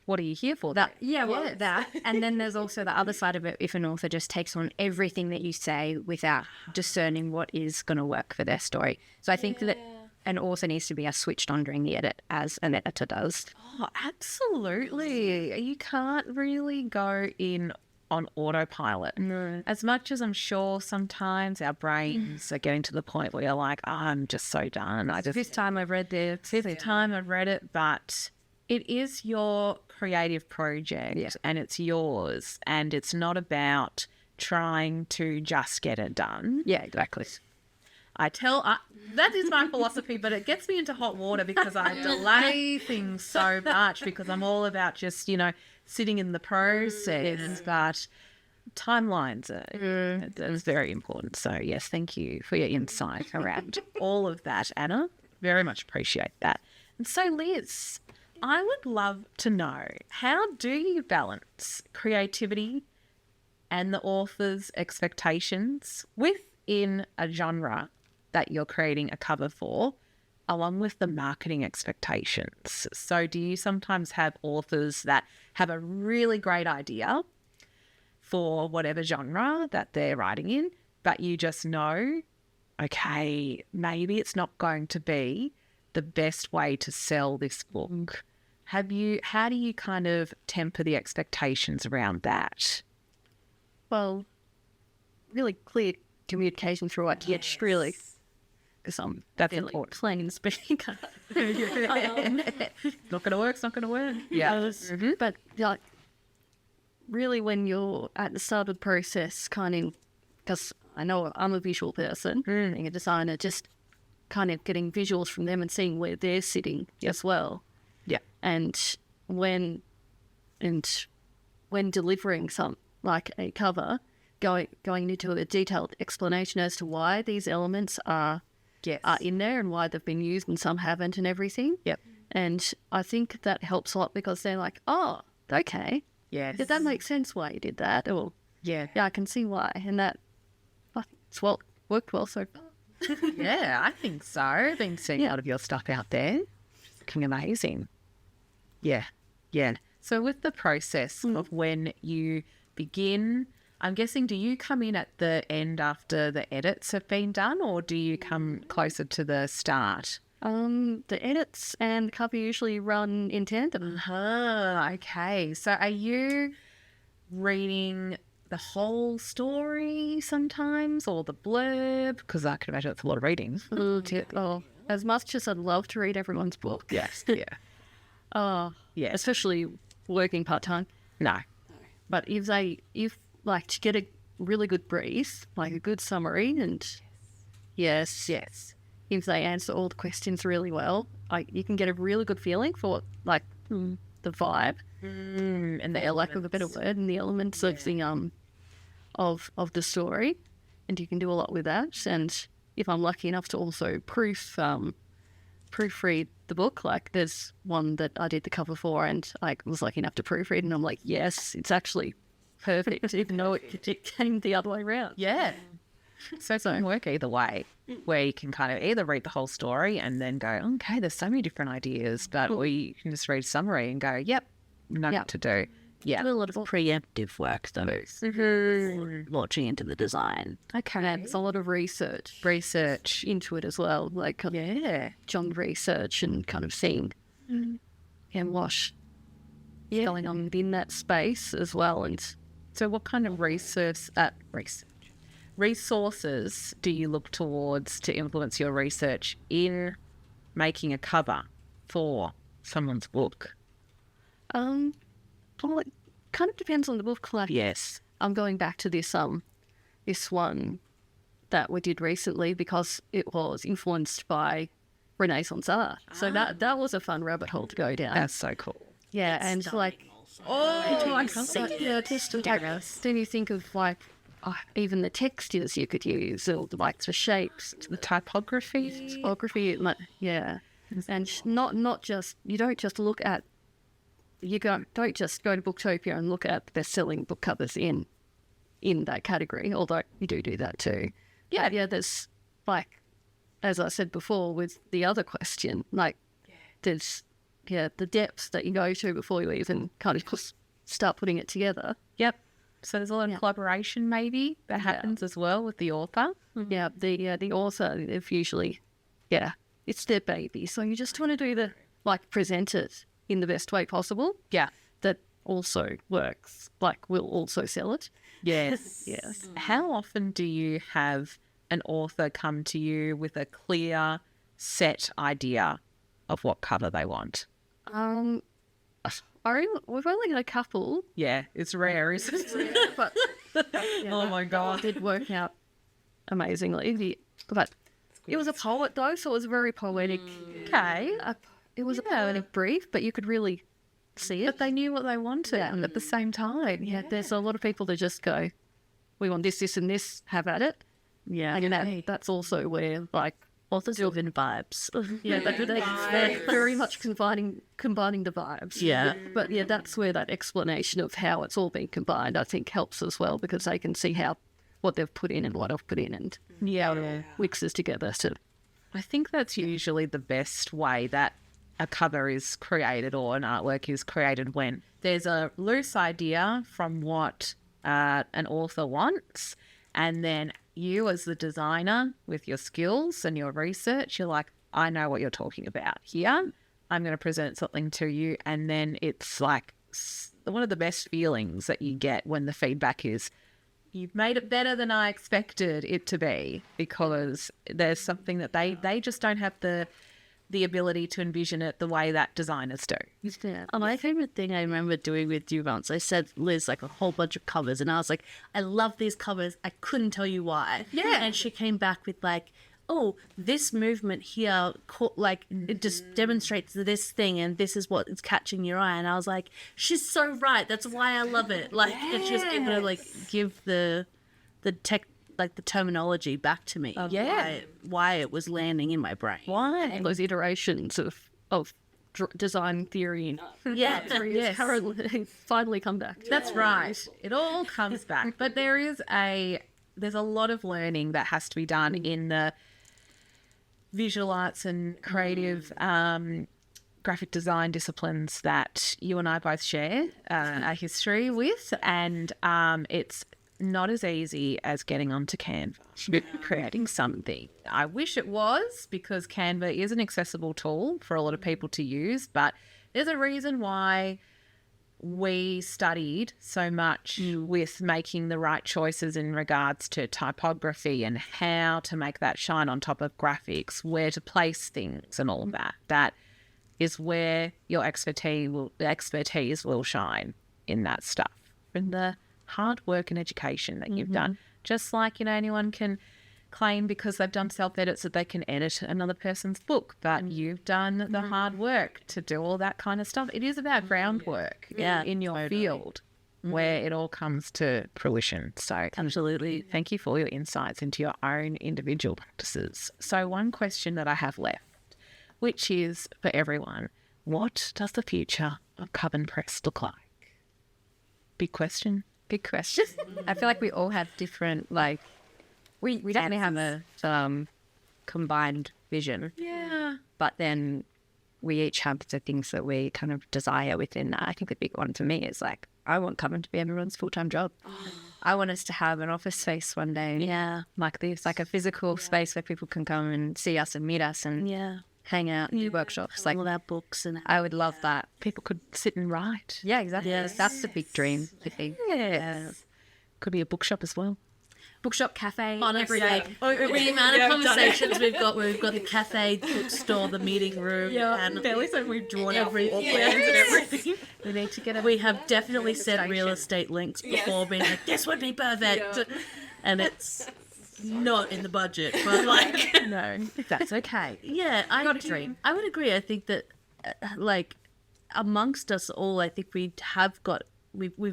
what are you here for? That. And then there's also the other side of it, if an author just takes on everything that you say without discerning what is going to work for their story. So I think that an author needs to be as switched on during the edit as an editor does. Oh, absolutely. You can't really go in on autopilot. No. As much as I'm sure sometimes our brains are getting to the point where you're like, I'm just so done. Fifth time I've read it, but it is your creative project and it's yours, and it's not about trying to just get it done. Yeah, exactly. That is my philosophy, but it gets me into hot water because I delay things so much because I'm all about just, sitting in the process, but timelines are very important. So, yes, thank you for your insight around all of that, Anna. Very much appreciate that. And so, Liz, I would love to know, how do you balance creativity and the author's expectations within a genre that you're creating a cover for, along with the marketing expectations? So do you sometimes have authors that have a really great idea for whatever genre that they're writing in, but you just know, okay, maybe it's not going to be the best way to sell this book? How do you kind of temper the expectations around that? Well, really clear communication through it. Yes, really. That's really important. Plain speaker. Not going to work. It's not going to work. Yeah. But like, really, when you're at the start of the process, kind of, because I know I'm a visual person, being a designer, just kind of getting visuals from them and seeing where they're sitting as well. Yeah. And when delivering like a cover, going into a detailed explanation as to why these elements are in there and why they've been used and some haven't and everything. Yep. And I think that helps a lot because they're like, oh, okay. Yes. Did that make sense why you did that? Or yeah, I can see why. And that, I think it's worked well so far. Yeah, I think so. Been seeing a lot of your stuff out there. It's looking amazing. Yeah. So with the process of when you begin, I'm guessing, do you come in at the end after the edits have been done, or do you come closer to the start? The edits and the cover usually run in tandem. Okay. So are you reading the whole story sometimes, or the blurb? Because I can imagine it's a lot of reading. Oh, as much as I'd love to read everyone's book. Yes. Yeah. Especially working part-time. No. But if like to get a really good brief, like a good summary, and Yes. If they answer all the questions really well, you can get a really good feeling for like the vibe and the lack of a better word, and the elements of the of the story, and you can do a lot with that. And if I'm lucky enough to also proofread the book, like there's one that I did the cover for, and I was lucky enough to proofread, and I'm like, yes, it's actually perfect, even though it came the other way around. Yeah. So it can work either way, where you can kind of either read the whole story and then go, okay, there's so many different ideas, but or you can just read summary and go, yep, nothing to do. Yeah. A lot of preemptive work, though, launching into the design. Okay. And there's a lot of research into it as well, like John research and kind of seeing and wash going on within that space as well. And so what kind of resources do you look towards to influence your research in making a cover for someone's book? Well, it kind of depends on the book. Like, yes. I'm going back to this one that we did recently because it was influenced by Renaissance art. So that was a fun rabbit hole to go down. That's so cool. Yeah, and like then you think of like even the textures you could use, or like the shapes, the typography, and not just, you don't just look at, don't just go to Booktopia and look at the best-selling book covers in that category, although you do that too. Yeah, there's like, as I said before with the other question, like there's the depths that you go to before you even kind of just start putting it together. Yep. So there's a lot of collaboration maybe that happens as well with the author. Yeah, the author, if usually, it's their baby. So you just want to do present it in the best way possible. Yeah. That also works, like we'll also sell it. Yes. Yes. How often do you have an author come to you with a clear, set idea of what cover they want? We've only got a couple. Yeah, it's rare, isn't it? But oh my God. It did work out amazingly. But it was a poet though, so it was very poetic. Okay. It was a poetic brief, but you could really see it. But they knew what they wanted at the same time. Yeah, there's a lot of people that just go, we want this, this and this, have at it. Yeah, and that's also where like author-driven vibes. Yeah, they're very much combining the vibes. Yeah. But yeah, that's where that explanation of how it's all been combined, I think, helps as well, because they can see what they've put in and what I've put in, and mixes together. So I think that's usually the best way that a cover is created or an artwork is created, when there's a loose idea from what an author wants, and then you as the designer with your skills and your research, you're like, I know what you're talking about here. I'm going to present something to you. And then it's like one of the best feelings that you get when the feedback is, you've made it better than I expected it to be, because there's something that they just don't have the ability to envision it the way that designers do. Yeah. My favourite thing I remember doing with you once, I said, Liz, like a whole bunch of covers, and I was like, I love these covers. I couldn't tell you why. Yeah. And she came back with like, oh, this movement here, it just demonstrates this thing, and this is what is catching your eye. And I was like, she's so right. That's why I love it. Like, it's just able to like give the tech, like the terminology back to me. Why it was landing in my brain. Why? Those iterations of design theory. Currently finally come back. That's right. It all comes back. But there's a lot of learning that has to be done in the visual arts and creative graphic design disciplines that you and I both share a history with, and it's not as easy as getting onto Canva, creating something. I wish it was, because Canva is an accessible tool for a lot of people to use, but there's a reason why we studied so much with making the right choices in regards to typography and how to make that shine on top of graphics, where to place things and all of that. That is where your expertise will shine in that stuff. In the hard work and education that you've done. Just like, anyone can claim because they've done self-edits that they can edit another person's book, but you've done the hard work to do all that kind of stuff. It is about groundwork in your field where it all comes to fruition. So Absolutely. thank you for all your insights into your own individual practices. So one question that I have left, which is for everyone, what does the future of Coven Press look like? Big question. Big question. I feel like we all have different, like, we definitely have a combined vision. Yeah. But then we each have the things that we kind of desire within that. I think the big one for me is like, I want Coven to be everyone's full-time job. I want us to have an office space one day. Yeah. Like this, like a physical space where people can come and see us and meet us and hang out and do workshops. Like all our books and I would love that. People could sit and write. Yeah, exactly. Yes. That's the big dream, I think. Yes. Could be a bookshop as well. Bookshop, cafe, honestly, the amount of conversations we've got the cafe, the bookstore, the meeting room, and Fairly so we've drawn our every- floor plans and everything. we need to get we have definitely said real estate links before, being like, this would be perfect, and it's not in the budget, but like, No, that's okay. yeah, I Got a dream. I would agree. I think that like amongst us all, I think we've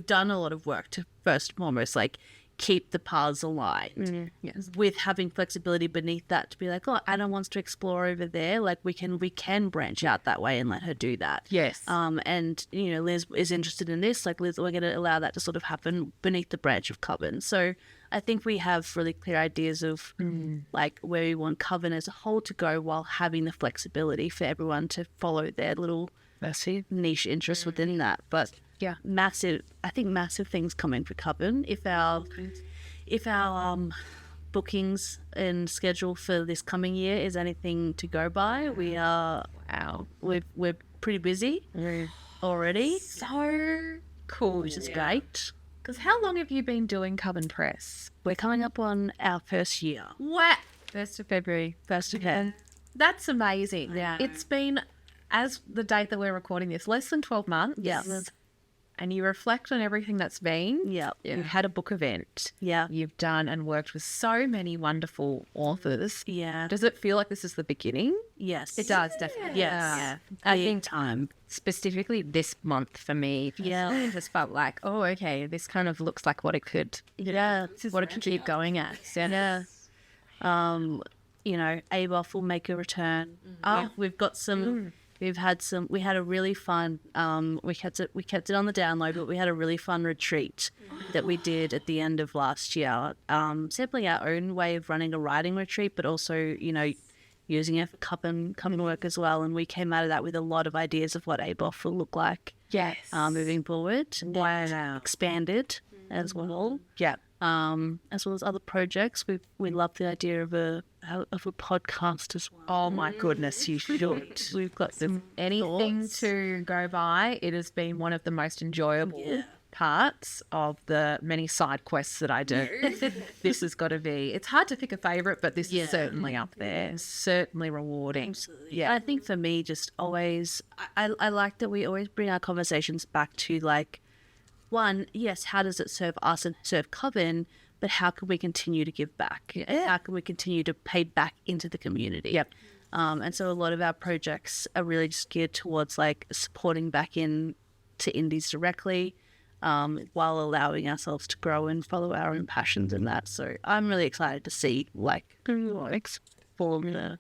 done a lot of work to first and foremost like keep the paths aligned. Yes. With having flexibility beneath that to be like, oh, Anna wants to explore over there, like we can branch out that way and let her do that. Yes. And Liz is interested in this, like Liz, we're going to allow that to sort of happen beneath the branch of Coven. So I think we have really clear ideas of like where we want Coven as a whole to go, while having the flexibility for everyone to follow their little That's it. niche interests within that. But Yeah. massive things coming for Coven. If our bookings and schedule for this coming year is anything to go by, we're pretty busy already, So cool. which is great. Because how long have you been doing Coven Press? We're coming up on our first year. What? 1st of February. First of That's amazing. Yeah. It's been, as the date that we're recording this, less than 12 months. Yes. And you reflect on everything that's been. Yeah. You've had a book event. Yeah. You've done and worked with so many wonderful authors. Yeah. Does it feel like this is the beginning? Yes. It does, definitely. Yes. Yeah. I Big think time. specifically this month for me, Yeah. just felt like, oh, okay, this kind of looks like what it could, Yeah. what it could keep going at. So, Yeah. ABOF will make a return. We've got some. We had a really fun. We kept it on the download, but we had a really fun retreat that we did at the end of last year. Simply our own way of running a writing retreat, but also using it for Coven work as well. And we came out of that with a lot of ideas of what ABOF will look like. Yes. Moving forward. Wow. Expanded as well. Yeah. As well as other projects. We love the idea of a podcast as well. Oh my goodness, you should. We've got some Anything thoughts. to go by, it has been one of the most enjoyable parts of the many side quests that I do. This has got to be, it's hard to pick a favourite, but this is certainly up there. Certainly rewarding. Absolutely. Yeah. I think for me, just always, I like that we always bring our conversations back to like, one, yes, how does it serve us and serve Coven, but how can we continue to give back? Yeah. How can we continue to pay back into the community? Yep. And so a lot of our projects are really just geared towards like supporting back in to indies directly, while allowing ourselves to grow and follow our own passions in that. So I'm really excited to see like all the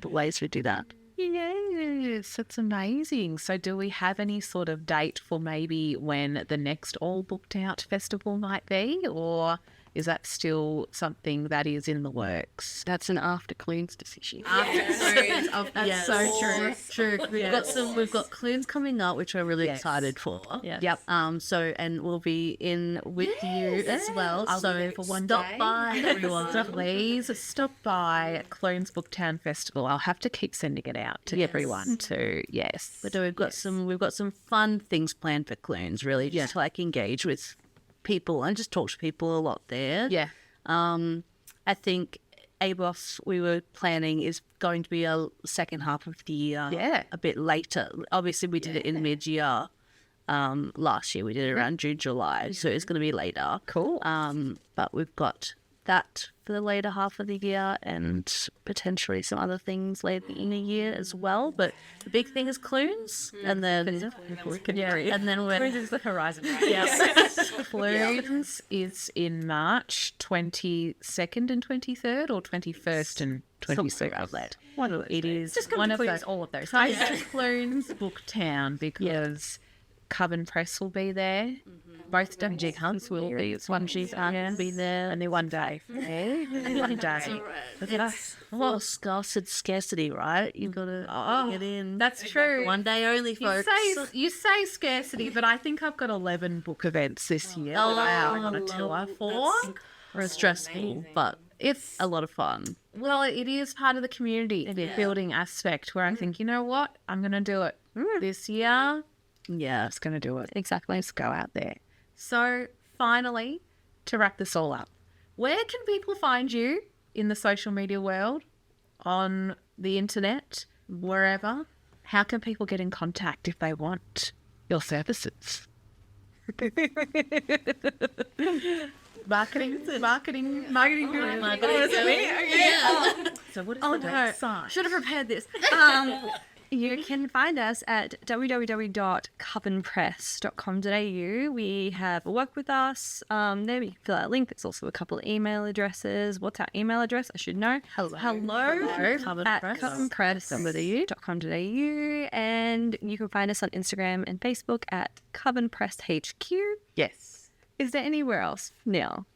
ways we do that. Yes, it's amazing. So do we have any sort of date for maybe when the next All Booked Out festival might be, or is that still something that is in the works? that's an after Clunes decision. That's so true. True. We've got Clunes coming up, which we're really excited for. Yeah. Yep. And we'll be in with you as well. I'll So be there for one stop day. by, everyone. Please stop by Clones Booktown Festival. I'll have to keep sending it out to everyone too. Yes. But we've got some fun things planned for Clunes, really, just to like engage with people and just talk to people a lot there. Yeah. I think ABOS we were planning is going to be a second half of the year. Yeah. A bit later. Obviously we did it in mid-year. Last year we did it around June, July, so it's going to be later. Cool. But we've got that for the later half of the year, and potentially some other things later in the year as well. But the big thing is Clunes, and then we're This is the horizon. yes, Clunes is in March 22nd and 23rd, or 21st and 22nd. It is Just come one to of Clunes those. all of those I times. say Clunes Booktown because Coven Press will be there. Both WG Hunts will be. It's one G Hunt be there, and they're one day. One day. it's well, scarcity, right? You've got to get in. That's true. One day only, folks. You say scarcity, but I think I've got 11 book events this year that I am on a tour for. It's stressful, but it's a lot of fun. Well, it is part of the community building aspect where I think, you know what, I'm going to do it this year. Yeah. Just going to do it. Exactly. Let's go out there. So finally, to wrap this all up, where can people find you in the social media world, on the internet, wherever? How can people get in contact if they want your services? Marketing. So what is the website? Should have prepared this. You can find us at www.covenpress.com.au. We have a work with us. There you can fill out a link. There's also a couple of email addresses. What's our email address? I should know. Hello at covenpress.com.au. And you can find us on Instagram and Facebook at Coven Press HQ. Yes. Is there anywhere else, Neil?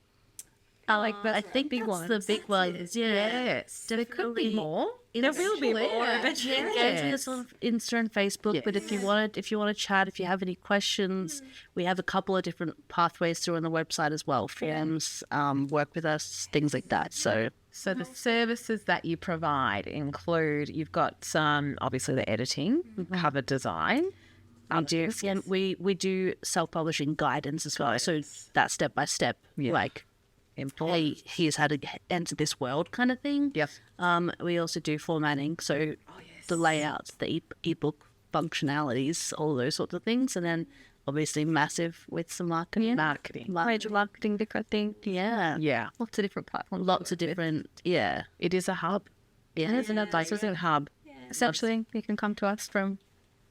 I think big that's ones. the big ones. Yeah. Yes. There could be more. There will be more eventually. Engage us on Insta and Facebook. But if you want to chat, if you have any questions, we have a couple of different pathways through on the website as well. Forms, work with us, things like that. So the services that you provide include, you've got some, obviously the editing, cover design. and we do self-publishing guidance as well. So that step by step, like, hey, here's how to enter this world kind of thing. Yes. We also do formatting, so the layouts, the ebook functionalities, all those sorts of things, and then obviously massive with some marketing. Major marketing, different thing. Yeah. Yeah. Lots of different platforms. Lots of different, It is a hub. yeah. It's a hub. Essentially, you can come to us from,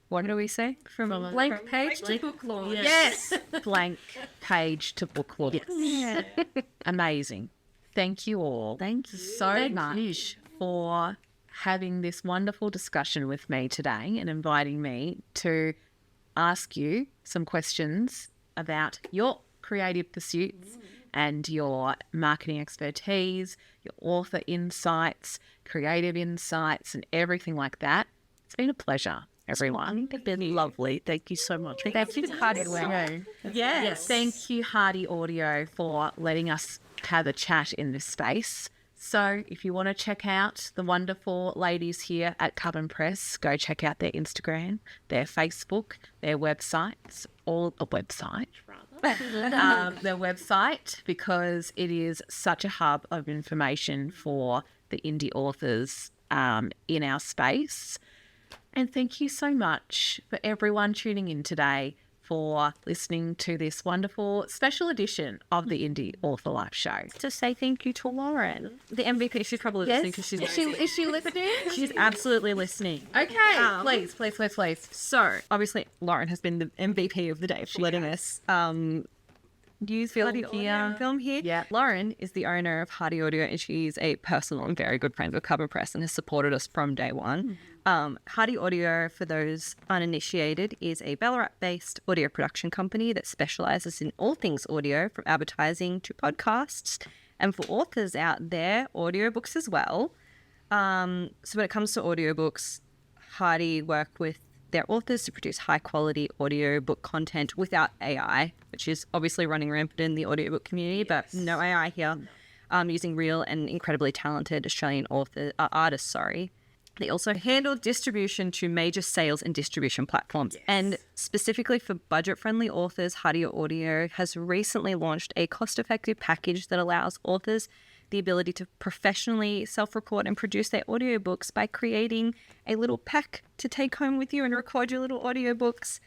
what do we say? From a blank page to book launch. Yes. Blank page to book launch. Yeah. Amazing. Thank you all. Thank you so much for having this wonderful discussion with me today and inviting me to ask you some questions about your creative pursuits and your marketing expertise, your author insights, creative insights, and everything like that. It's been a pleasure, everyone. It's been lovely. Thank you so much. Thank you, Hardy Audio. Yes. Thank you, Hardy Audio, for letting us have a chat in this space. So if you want to check out the wonderful ladies here at Coven Press, go check out their Instagram, their Facebook, their websites, their website, because it is such a hub of information for the indie authors in our space. And thank you so much for everyone tuning in today, for listening to this wonderful special edition of the Indie Author Life Show. To say thank you to Lauren, the MVP. She's probably listening because she's Is she listening? She's absolutely listening. Okay, please. So, obviously, Lauren has been the MVP of the day for letting us use film here. Yeah. Lauren is the owner of Hardy Audio, and she's a personal and very good friend with Coven Press and has supported us from day one. Hardy Audio, for those uninitiated, is a Ballarat-based audio production company that specialises in all things audio, from advertising to podcasts, and for authors out there, audiobooks as well. So when it comes to audiobooks, Hardy work with their authors to produce high-quality audiobook content without AI, which is obviously running rampant in the audiobook community, but no AI here, using real and incredibly talented Australian artists. They also handle distribution to major sales and distribution platforms. And specifically for budget-friendly authors, Hardy Audio has recently launched a cost-effective package that allows authors the ability to professionally self-record and produce their audiobooks by creating a little pack to take home with you and record your little audiobooks,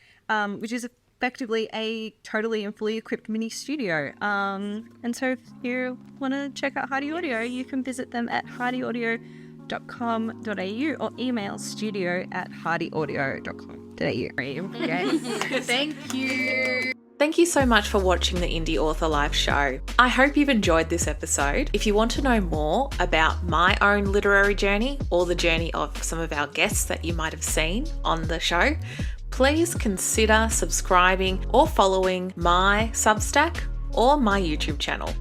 which is effectively a totally and fully equipped mini studio. And so if you want to check out Hardy Audio, you can visit them at hardyaudio.com.au or email studio@hardyaudio.com.au. Thank you. Thank you so much for watching the Indie Author Live show. I hope you've enjoyed this episode. If you want to know more about my own literary journey or the journey of some of our guests that you might have seen on the show, please consider subscribing or following my Substack or my YouTube channel.